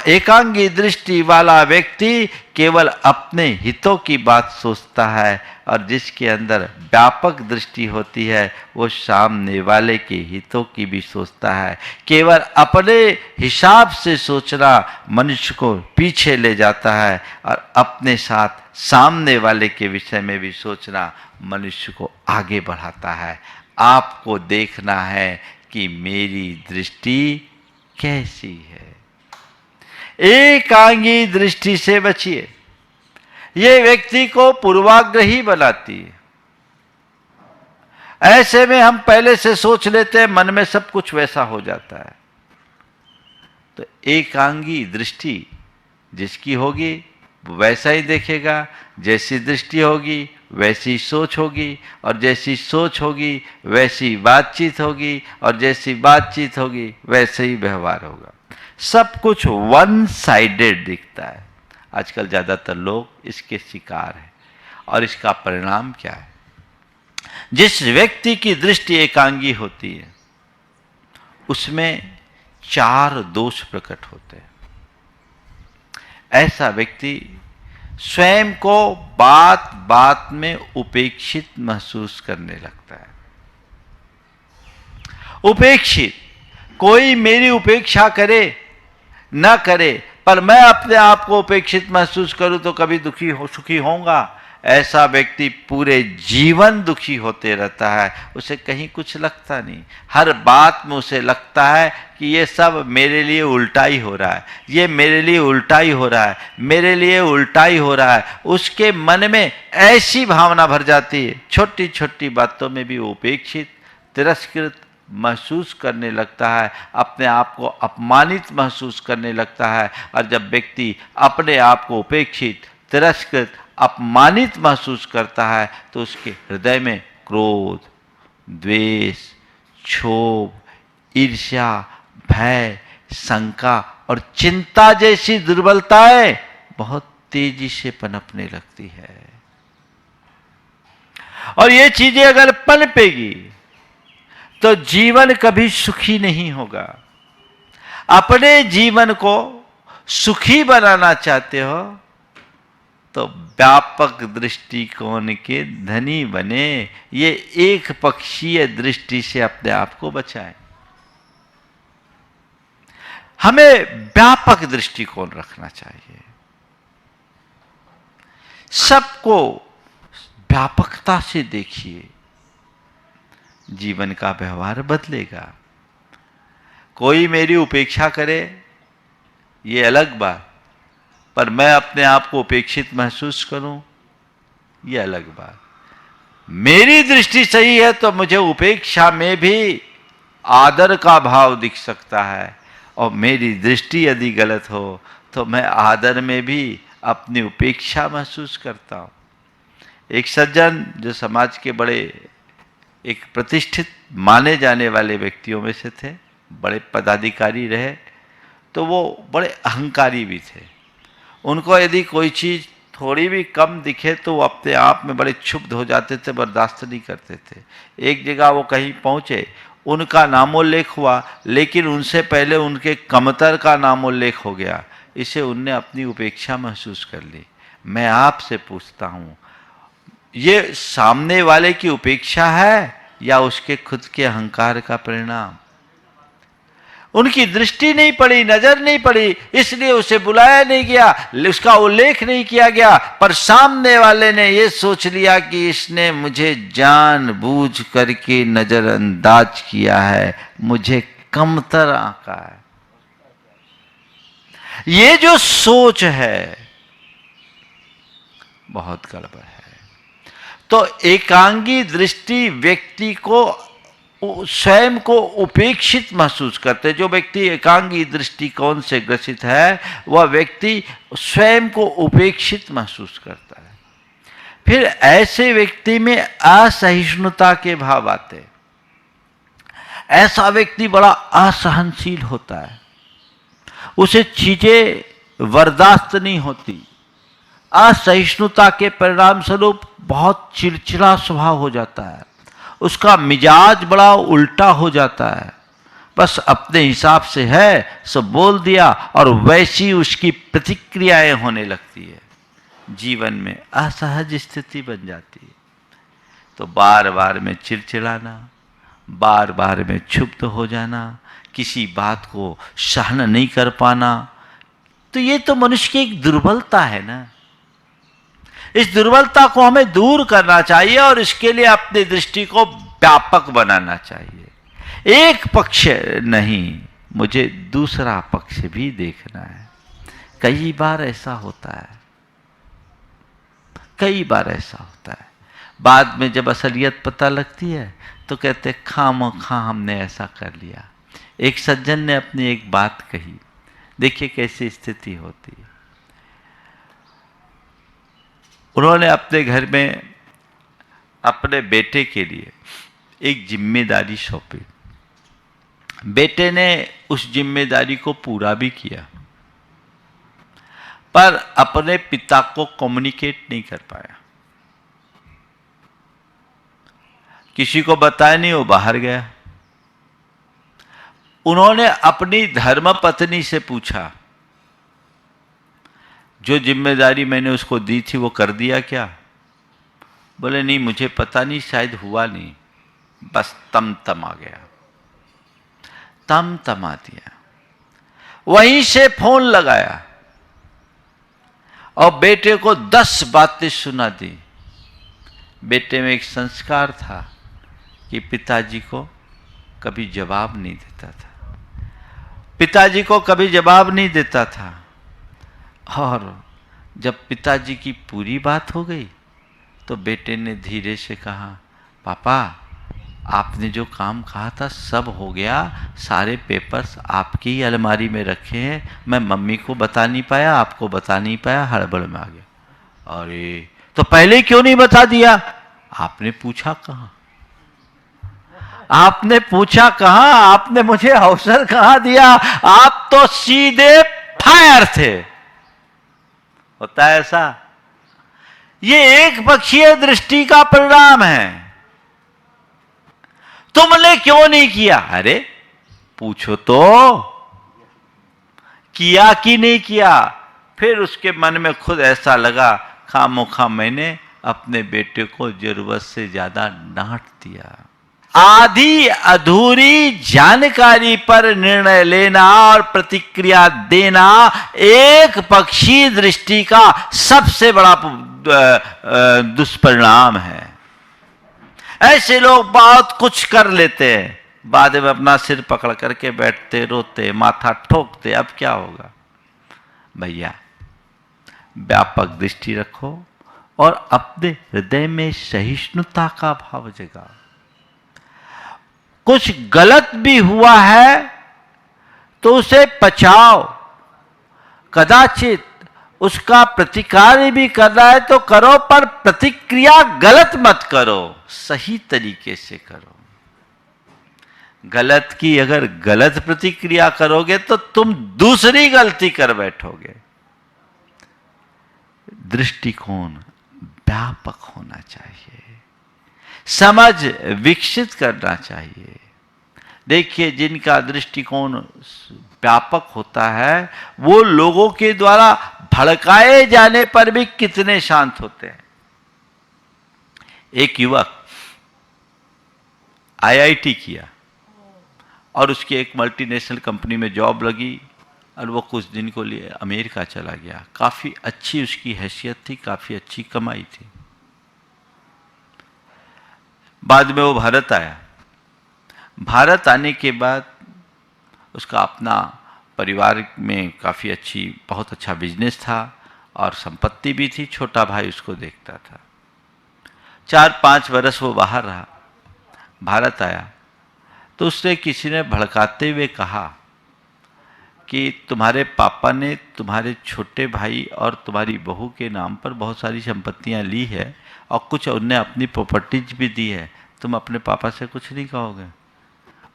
एकांगी दृष्टि वाला व्यक्ति केवल अपने हितों की बात सोचता है, और जिसके अंदर व्यापक दृष्टि होती है वो सामने वाले के हितों की भी सोचता है। केवल अपने हिसाब से सोचना मनुष्य को पीछे ले जाता है, और अपने साथ सामने वाले के विषय में भी सोचना मनुष्य को आगे बढ़ाता है। आपको देखना है कि मेरी दृष्टि कैसी है। एकांगी दृष्टि से बचिए, ये व्यक्ति को पूर्वाग्रही बनाती है। ऐसे में हम पहले से सोच लेते हैं, मन में सब कुछ वैसा हो जाता है। तो एकांगी दृष्टि जिसकी होगी वो वैसा ही देखेगा, जैसी दृष्टि होगी वैसी सोच होगी, और जैसी सोच होगी वैसी बातचीत होगी, और जैसी बातचीत होगी वैसे ही व्यवहार होगा। सब कुछ वन साइडेड दिखता है। आजकल ज़्यादातर लोग इसके शिकार हैं, और इसका परिणाम क्या है? जिस व्यक्ति की दृष्टि एकांगी होती है उसमें 4 दोष प्रकट होते हैं। ऐसा व्यक्ति स्वयं को बात बात में उपेक्षित महसूस करने लगता है। उपेक्षित, कोई मेरी उपेक्षा करे न करे, पर मैं अपने आप को उपेक्षित महसूस करूं तो कभी सुखी होऊंगा। ऐसा व्यक्ति पूरे जीवन दुखी होते रहता है, उसे कहीं कुछ लगता नहीं। हर बात में उसे लगता है कि ये सब मेरे लिए उल्टा ही हो रहा है, ये मेरे लिए उल्टा ही हो रहा है, मेरे लिए उल्टा ही हो रहा है। उसके मन में ऐसी भावना भर जाती है, छोटी छोटी बातों में भी उपेक्षित, तिरस्कृत महसूस करने लगता है, अपने आप को अपमानित महसूस करने लगता है। और जब व्यक्ति अपने आप को उपेक्षित, तिरस्कृत, अपमानित महसूस करता है तो उसके हृदय में क्रोध, द्वेष, क्षोभ, ईर्ष्या, भय, शंका और चिंता जैसी दुर्बलताएं बहुत तेजी से पनपने लगती है। और ये चीजें अगर पनपेगी तो जीवन कभी सुखी नहीं होगा। अपने जीवन को सुखी बनाना चाहते हो तो व्यापक दृष्टिकोण के धनी बने। ये एक पक्षीय दृष्टि से अपने आप को बचाएं। हमें व्यापक दृष्टिकोण रखना चाहिए। सबको व्यापकता से देखिए, जीवन का व्यवहार बदलेगा। कोई मेरी उपेक्षा करे ये अलग बात, पर मैं अपने आप को उपेक्षित महसूस करूं ये अलग बात। मेरी दृष्टि सही है तो मुझे उपेक्षा में भी आदर का भाव दिख सकता है, और मेरी दृष्टि यदि गलत हो तो मैं आदर में भी अपनी उपेक्षा महसूस करता हूं। एक सज्जन जो समाज के बड़े एक प्रतिष्ठित माने जाने वाले व्यक्तियों में से थे, बड़े पदाधिकारी रहे, तो वो बड़े अहंकारी भी थे। उनको यदि कोई चीज़ थोड़ी भी कम दिखे तो वो अपने आप में बड़े क्षुब्ध हो जाते थे, बर्दाश्त नहीं करते थे। एक जगह वो कहीं पहुँचे, उनका नामोल्लेख हुआ, लेकिन उनसे पहले उनके कमतर का नामोल्लेख हो गया। इसे उनने अपनी उपेक्षा महसूस कर ली। मैं आपसे पूछता हूँ, ये सामने वाले की उपेक्षा है या उसके खुद के अहंकार का परिणाम? उनकी दृष्टि नहीं पड़ी, नजर नहीं पड़ी, इसलिए उसे बुलाया नहीं गया, उसका उल्लेख नहीं किया गया। पर सामने वाले ने यह सोच लिया कि इसने मुझे जानबूझ करके नजरअंदाज किया है, मुझे कमतर आंका है। ये जो सोच है बहुत गड़बड़ है। तो एकांगी दृष्टि व्यक्ति को स्वयं को उपेक्षित महसूस करते। जो व्यक्ति एकांगी दृष्टिकोण से ग्रसित है वह व्यक्ति स्वयं को उपेक्षित महसूस करता है। फिर ऐसे व्यक्ति में असहिष्णुता के भाव आते। ऐसा व्यक्ति बड़ा असहनशील होता है, उसे चीजें बर्दाश्त नहीं होती। असहिष्णुता के परिणाम स्वरूप बहुत चिड़चिड़ा स्वभाव हो जाता है, उसका मिजाज बड़ा उल्टा हो जाता है। बस अपने हिसाब से है सब बोल दिया और वैसी उसकी प्रतिक्रियाएं होने लगती है। जीवन में असहज स्थिति बन जाती है। तो बार बार में चिड़चिड़ाना, बार बार में क्षुब्ध हो जाना, किसी बात को सहन नहीं कर पाना, तो ये तो मनुष्य की एक दुर्बलता है ना। इस दुर्बलता को हमें दूर करना चाहिए और इसके लिए अपनी दृष्टि को व्यापक बनाना चाहिए। एक पक्ष नहीं, मुझे दूसरा पक्ष भी देखना है। कई बार ऐसा होता है, कई बार ऐसा होता है। बाद में जब असलियत पता लगती है तो कहते खामखा हमने ऐसा कर लिया। एक सज्जन ने अपनी एक बात कही, देखिए कैसी स्थिति होती है। उन्होंने अपने घर में अपने बेटे के लिए एक जिम्मेदारी सौंपी। बेटे ने उस जिम्मेदारी को पूरा भी किया, पर अपने पिता को कम्युनिकेट नहीं कर पाया। किसी को बताया नहीं, वो बाहर गया। उन्होंने अपनी धर्मपत्नी से पूछा, जो जिम्मेदारी मैंने उसको दी थी वो कर दिया क्या? बोले नहीं, मुझे पता नहीं, शायद हुआ नहीं। बस तम आ गया, तम आ दिया। वहीं से फोन लगाया और बेटे को 10 बातें सुना दी। बेटे में एक संस्कार था कि पिताजी को कभी जवाब नहीं देता था, पिताजी को कभी जवाब नहीं देता था। और जब पिताजी की पूरी बात हो गई तो बेटे ने धीरे से कहा, पापा आपने जो काम कहा था सब हो गया, सारे पेपर्स आपकी ही अलमारी में रखे हैं, मैं मम्मी को बता नहीं पाया, आपको बता नहीं पाया, हड़बड़ में आ गया। अरे तो पहले क्यों नहीं बता दिया? आपने पूछा कहाँ? आपने पूछा कहाँ? आपने मुझे अवसर कहाँ दिया? आप तो सीधे फायर थे। होता है ऐसा। ये एक पक्षीय दृष्टि का परिणाम है। तुमने क्यों नहीं किया? अरे पूछो तो, किया कि नहीं किया? फिर उसके मन में खुद ऐसा लगा, खामोखा मैंने अपने बेटे को जरूरत से ज्यादा डांट दिया। आधी अधूरी जानकारी पर निर्णय लेना और प्रतिक्रिया देना एक पक्षी दृष्टि का सबसे बड़ा दुष्परिणाम है। ऐसे लोग बहुत कुछ कर लेते हैं, बाद में अपना सिर पकड़ करके बैठते, रोते, माथा ठोकते। अब क्या होगा? भैया व्यापक दृष्टि रखो और अपने हृदय में सहिष्णुता का भाव जगाओ। कुछ गलत भी हुआ है तो उसे पचाओ, कदाचित उसका प्रतिकार भी करना है तो करो, पर प्रतिक्रिया गलत मत करो, सही तरीके से करो। गलत की अगर गलत प्रतिक्रिया करोगे तो तुम दूसरी गलती कर बैठोगे। दृष्टिकोण व्यापक होना चाहिए, समझ विकसित करना चाहिए। देखिए, जिनका दृष्टिकोण व्यापक होता है वो लोगों के द्वारा भड़काए जाने पर भी कितने शांत होते हैं। एक युवक आईआईटी किया और उसकी एक मल्टीनेशनल कंपनी में जॉब लगी और वो कुछ दिन को लिए अमेरिका चला गया। काफी अच्छी उसकी हैसियत थी, काफी अच्छी कमाई थी। बाद में वो भारत आया। भारत आने के बाद उसका अपना परिवार में काफी अच्छी, बहुत अच्छा बिजनेस था और संपत्ति भी थी। छोटा भाई उसको देखता था। 4-5 वर्ष वो बाहर रहा। भारत आया तो उससे किसी ने भड़काते हुए कहा कि तुम्हारे पापा ने तुम्हारे छोटे भाई और तुम्हारी बहू के नाम पर बहुत सारी संपत्तियां ली है और कुछ उनने अपनी प्रॉपर्टीज भी दी है, तुम अपने पापा से कुछ नहीं कहोगे?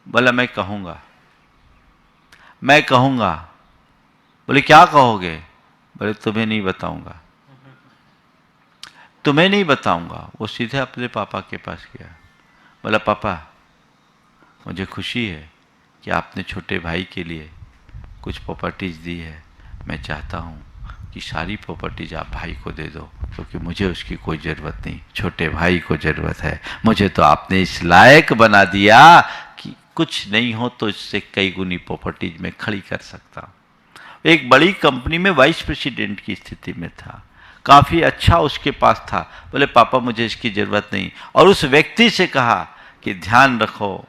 बोला मैं कहूँगा, मैं कहूँगा। बोले क्या कहोगे? बोले तुम्हें नहीं बताऊंगा, तुम्हें नहीं बताऊंगा। वो सीधे अपने पापा के पास गया। बोला पापा मुझे खुशी है कि आपने छोटे भाई के लिए कुछ प्रॉपर्टीज दी है। मैं चाहता हूँ कि सारी प्रॉपर्टीज आप भाई को दे दो, क्योंकि मुझे उसकी कोई ज़रूरत नहीं, छोटे भाई को ज़रूरत है। मुझे तो आपने इस लायक बना दिया कि कुछ नहीं हो तो इससे कई गुनी प्रॉपर्टीज में खड़ी कर सकता हूँ। एक बड़ी कंपनी में वाइस प्रेसिडेंट की स्थिति में था, काफ़ी अच्छा उसके पास था। बोले पापा मुझे इसकी ज़रूरत नहीं। और उस व्यक्ति से कहा कि ध्यान रखो,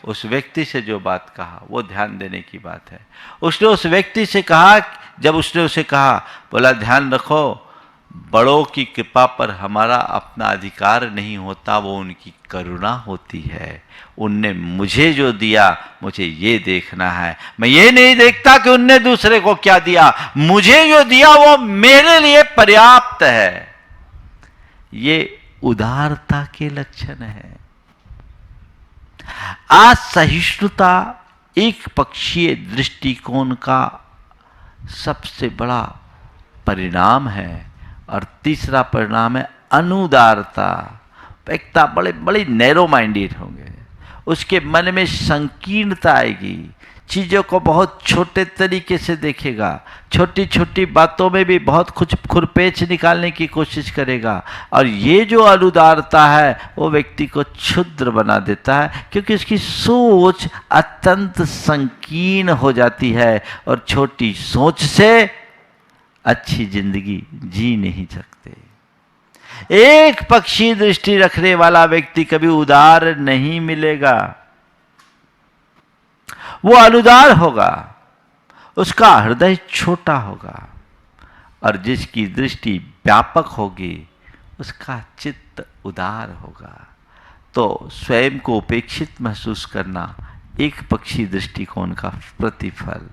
उस व्यक्ति से जो बात कहा वो ध्यान देने की बात है। उसने उस व्यक्ति से कहा, जब उसने उसे कहा, बोला ध्यान रखो, बड़ों की कृपा पर हमारा अपना अधिकार नहीं होता, वो उनकी करुणा होती है। उनने मुझे जो दिया मुझे ये देखना है, मैं ये नहीं देखता कि उनने दूसरे को क्या दिया, मुझे जो दिया वो मेरे लिए पर्याप्त है। ये उदारता के लक्षण है। असहिष्णुता एक पक्षीय दृष्टिकोण का सबसे बड़ा परिणाम है। और तीसरा परिणाम है अनुदारता। व्यक्ति बड़े बड़े नैरो माइंडेड होंगे, उसके मन में संकीर्णता आएगी, चीज़ों को बहुत छोटे तरीके से देखेगा, छोटी छोटी बातों में भी बहुत कुछ खुरपेच निकालने की कोशिश करेगा। और ये जो अनुदारता है वो व्यक्ति को क्षुद्र बना देता है, क्योंकि उसकी सोच अत्यंत संकीर्ण हो जाती है और छोटी सोच से अच्छी जिंदगी जी नहीं सकते। एक पक्षी दृष्टि रखने वाला व्यक्ति कभी उदार नहीं मिलेगा, वो अनुदार होगा, उसका हृदय छोटा होगा। और जिसकी दृष्टि व्यापक होगी उसका चित्त उदार होगा। तो स्वयं को उपेक्षित महसूस करना एक पक्षी दृष्टिकोण का प्रतिफल।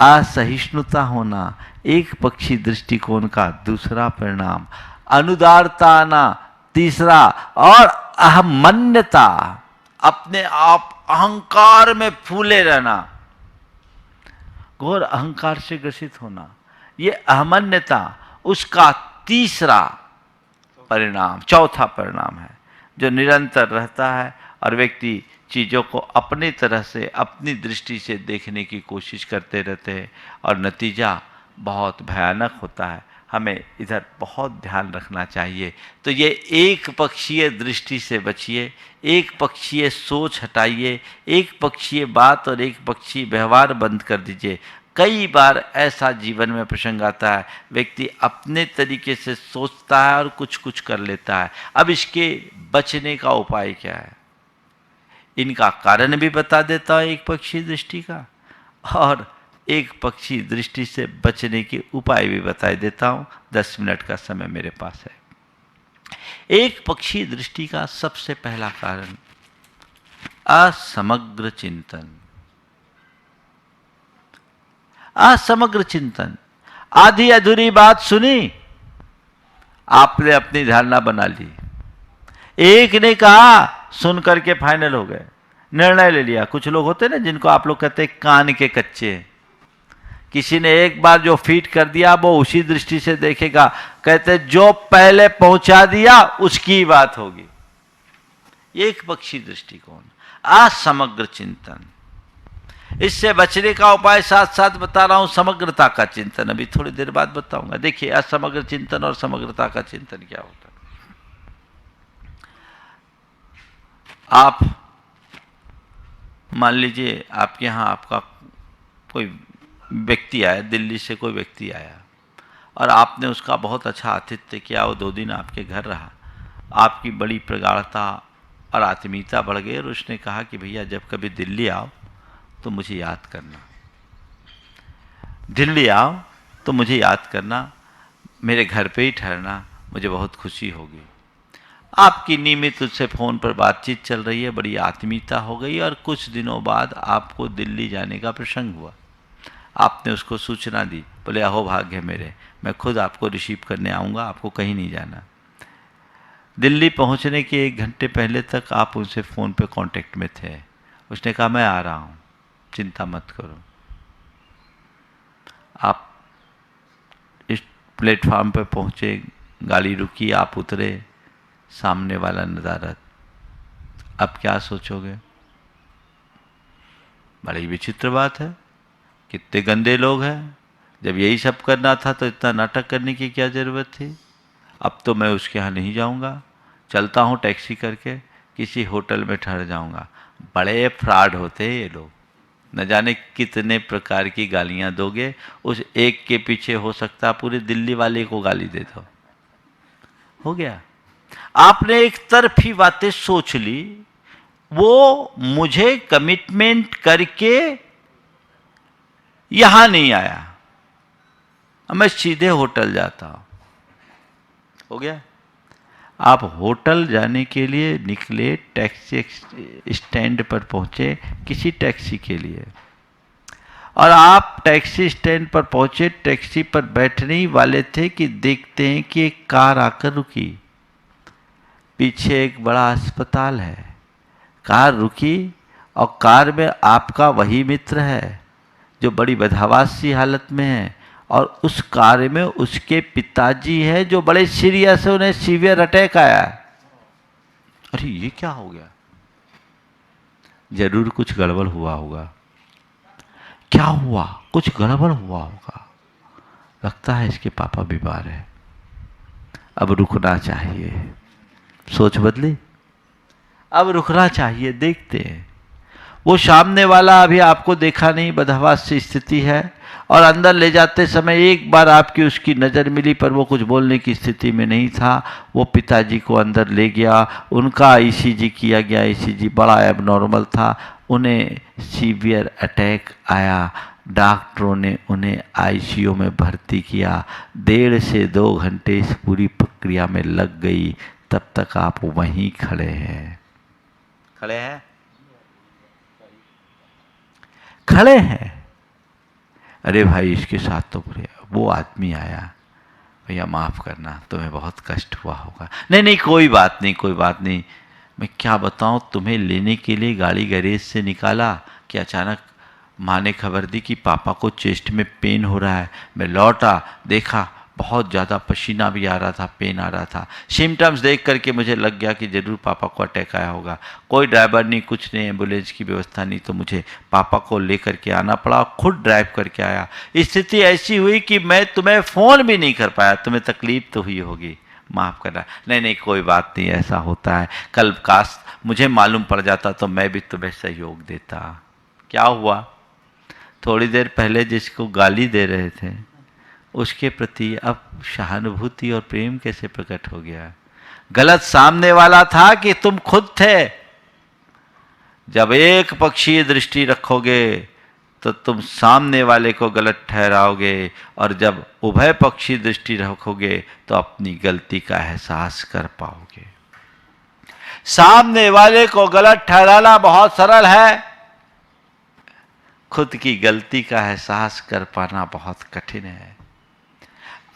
असहिष्णुता होना एक पक्षी दृष्टिकोण का दूसरा परिणाम। अनुदारता आना तीसरा। और अहमन्यता, अपने आप अहंकार में फूले रहना, घोर अहंकार से ग्रसित होना, ये अहमन्यता उसका तीसरा परिणाम, चौथा परिणाम है जो निरंतर रहता है और व्यक्ति चीज़ों को अपनी तरह से, अपनी दृष्टि से देखने की कोशिश करते रहते हैं और नतीजा बहुत भयानक होता है। हमें इधर बहुत ध्यान रखना चाहिए। तो ये एक पक्षीय दृष्टि से बचिए, एक पक्षीय सोच हटाइए, एक पक्षीय बात और एक पक्षीय व्यवहार बंद कर दीजिए। कई बार ऐसा जीवन में प्रसंग आता है, व्यक्ति अपने तरीके से सोचता है और कुछ कुछ कर लेता है। अब इसके बचने का उपाय क्या है, इनका कारण भी बता देता हूँ एक पक्षी दृष्टि का, और एक पक्षी दृष्टि से बचने के उपाय भी बता देता हूँ। 10 मिनट का समय मेरे पास है। एक पक्षी दृष्टि का सबसे पहला कारण असमग्र चिंतन। असमग्र चिंतन, आधी अधूरी बात सुनी, आपने अपनी धारणा बना ली। एक ने कहा, सुन करके फाइनल हो गए, निर्णय ले लिया। कुछ लोग होते हैं ना जिनको आप लोग कहते हैं कान के कच्चे। किसी ने एक बार जो फीट कर दिया वो उसी दृष्टि से देखेगा, कहते जो पहले पहुंचा दिया उसकी बात होगी। एक पक्षी दृष्टिकोण, असमग्र चिंतन। इससे बचने का उपाय साथ साथ बता रहा हूं, समग्रता का चिंतन अभी थोड़ी देर बाद बताऊंगा। देखिए असमग्र चिंतन और समग्रता का चिंतन क्या होता है। आप मान लीजिए आपके यहाँ आपका कोई व्यक्ति आया, दिल्ली से कोई व्यक्ति आया और आपने उसका बहुत अच्छा आतिथ्य किया, वो 2 दिन आपके घर रहा, आपकी बड़ी प्रगाढ़ता और आत्मीयता बढ़ गई और उसने कहा कि भैया जब कभी दिल्ली आओ तो मुझे याद करना, दिल्ली आओ तो मुझे याद करना, मेरे घर पे ही ठहरना, मुझे बहुत खुशी होगी। आपकी नियमित उससे फ़ोन पर बातचीत चल रही है, बड़ी आत्मीयता हो गई और कुछ दिनों बाद आपको दिल्ली जाने का प्रसंग हुआ। आपने उसको सूचना दी, बोले अहो भाग्य मेरे, मैं खुद आपको रिसीव करने आऊँगा, आपको कहीं नहीं जाना। दिल्ली पहुँचने के 1 घंटे पहले तक आप उनसे फ़ोन पे कांटेक्ट में थे। उसने कहा मैं आ रहा हूँ, चिंता मत करो। आप इस प्लेटफार्म पे पहुँचे, गाड़ी रुकी, आप उतरे, सामने वाला नदारत। अब क्या सोचोगे? बड़ी विचित्र बात है, कितने गंदे लोग हैं। जब यही सब करना था तो इतना नाटक करने की क्या ज़रूरत थी। अब तो मैं उसके यहाँ नहीं जाऊँगा, चलता हूँ टैक्सी करके किसी होटल में ठहर जाऊँगा। बड़े फ्रॉड होते हैं ये लोग, न जाने कितने प्रकार की गालियाँ दोगे, उस एक के पीछे हो सकता है पूरे दिल्ली वाले को गाली दे दो। हो गया, आपने एक तरफी बातें सोच ली। वो मुझे कमिटमेंट करके यहां नहीं आया, मैं सीधे होटल जाता हूं। हो गया, आप होटल जाने के लिए निकले, टैक्सी स्टैंड पर पहुंचे किसी टैक्सी के लिए, और आप टैक्सी स्टैंड पर पहुंचे, टैक्सी पर बैठने ही वाले थे कि देखते हैं कि एक कार आकर रुकी। पीछे एक बड़ा अस्पताल है। कार रुकी और कार में आपका वही मित्र है जो बड़ी बदहवास सी हालत में है, और उस कार में उसके पिताजी है जो बड़े सीरियस है, उन्हें सीवियर अटैक आया है। अरे ये क्या हो गया? जरूर कुछ गड़बड़ हुआ होगा। क्या हुआ? कुछ गड़बड़ हुआ होगा। लगता है इसके पापा बीमार है, अब रुकना चाहिए। सोच बदली, अब रुकना चाहिए। देखते हैं, वो सामने वाला अभी आपको देखा नहीं, बदहवास सी स्थिति है, और अंदर ले जाते समय एक बार आपकी उसकी नज़र मिली, पर वो कुछ बोलने की स्थिति में नहीं था। वो पिताजी को अंदर ले गया, उनका ईसीजी किया गया, ईसीजी बड़ा एबनॉर्मल था, उन्हें सीवियर अटैक आया। डॉक्टरों ने उन्हें आईसीयू में भर्ती किया। 1.5 से 2 घंटे इस पूरी प्रक्रिया में लग गई। तब तक आप वहीं खड़े हैं। खड़े हैं, खड़े हैं। अरे भाई इसके साथ तो बुरे, वो आदमी आया, भैया माफ़ करना, तुम्हें बहुत कष्ट हुआ होगा। नहीं नहीं कोई बात नहीं, कोई बात नहीं। मैं क्या बताऊं, तुम्हें लेने के लिए गाड़ी गैरेज से निकाला कि अचानक माँ ने खबर दी कि पापा को चेस्ट में पेन हो रहा है। मैं लौटा, देखा बहुत ज़्यादा पसीना भी आ रहा था, पेन आ रहा था। सिम्टम्स देख करके मुझे लग गया कि ज़रूर पापा को अटैक आया होगा। कोई ड्राइवर नहीं, कुछ नहीं, एम्बुलेंस की व्यवस्था नहीं, तो मुझे पापा को लेकर के आना पड़ा। खुद ड्राइव करके आया। स्थिति ऐसी हुई कि मैं तुम्हें फ़ोन भी नहीं कर पाया। तुम्हें तकलीफ़ तो हुई होगी, माफ़ करना। नहीं नहीं, कोई बात नहीं, ऐसा होता है। कल काश मुझे मालूम पड़ जाता तो मैं भी तुम्हें सहयोग देता। क्या हुआ, थोड़ी देर पहले जिसको गाली दे रहे थे उसके प्रति अब सहानुभूति और प्रेम कैसे प्रकट हो गया। गलत सामने वाला था कि तुम खुद थे। जब एक पक्षीय दृष्टि रखोगे तो तुम सामने वाले को गलत ठहराओगे, और जब उभय पक्षी दृष्टि रखोगे तो अपनी गलती का एहसास कर पाओगे। सामने वाले को गलत ठहराना बहुत सरल है, खुद की गलती का एहसास कर पाना बहुत कठिन है।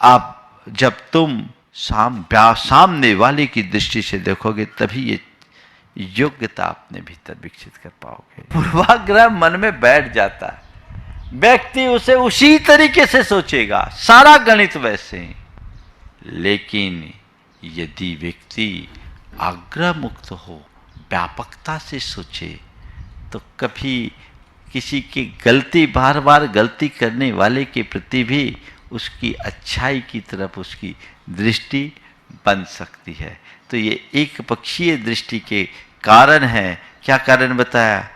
अब जब तुम सामने वाले की दृष्टि से देखोगे तभी ये योग्यता अपने भीतर विकसित कर पाओगे। पूर्वाग्रह मन में बैठ जाता है, व्यक्ति उसे उसी तरीके से सोचेगा, सारा गणित वैसे ही। लेकिन यदि व्यक्ति आग्रह मुक्त हो, व्यापकता से सोचे, तो कभी किसी की गलती, बार बार गलती करने वाले के प्रति भी उसकी अच्छाई की तरफ उसकी दृष्टि बन सकती है। तो ये एक पक्षीय दृष्टि के कारण है। क्या कारण बताया?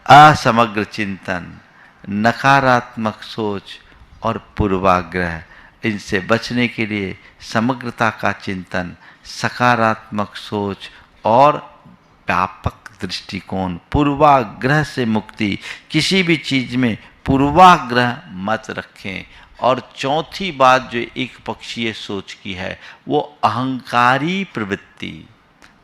असमग्र चिंतन, नकारात्मक सोच और पूर्वाग्रह। इनसे बचने के लिए समग्रता का चिंतन, सकारात्मक सोच और व्यापक दृष्टिकोण, पूर्वाग्रह से मुक्ति। किसी भी चीज में पूर्वाग्रह मत रखें। और चौथी बात जो एक पक्षीय सोच की है, वो अहंकारी प्रवृत्ति।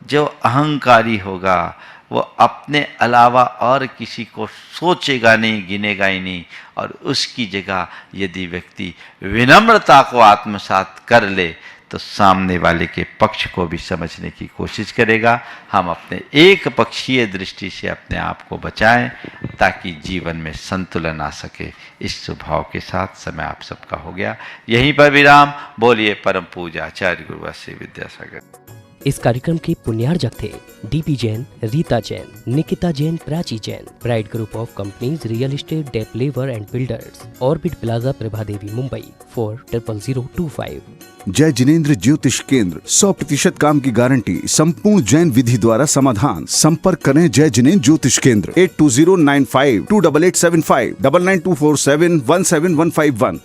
जो अहंकारी होगा वो अपने अलावा और किसी को सोचेगा नहीं, गिनेगा ही नहीं। और उसकी जगह यदि व्यक्ति विनम्रता को आत्मसात कर ले तो सामने वाले के पक्ष को भी समझने की कोशिश करेगा। हम अपने एक पक्षीय दृष्टि से अपने आप को बचाएं ताकि जीवन में संतुलन आ सके। इस स्वभाव के साथ समय आप सबका हो गया। यहीं पर विराम। बोलिए परम पूज्य आचार्य गुरु श्री विद्यासागर। इस कार्यक्रम के पुण्यार्जक थे DP Jain, Rita Jain, Nikita Jain, Prachi Jain. Pride group of companies real estate developers and builders, orbit plaza, Prabhadevi, Mumbai 400025। जय जिनेंद्र ज्योतिष केंद्र, 100% काम की गारंटी, संपूर्ण जैन विधि द्वारा समाधान। संपर्क करें जय जिनेंद्र ज्योतिष केंद्र 8209528875 9924717151।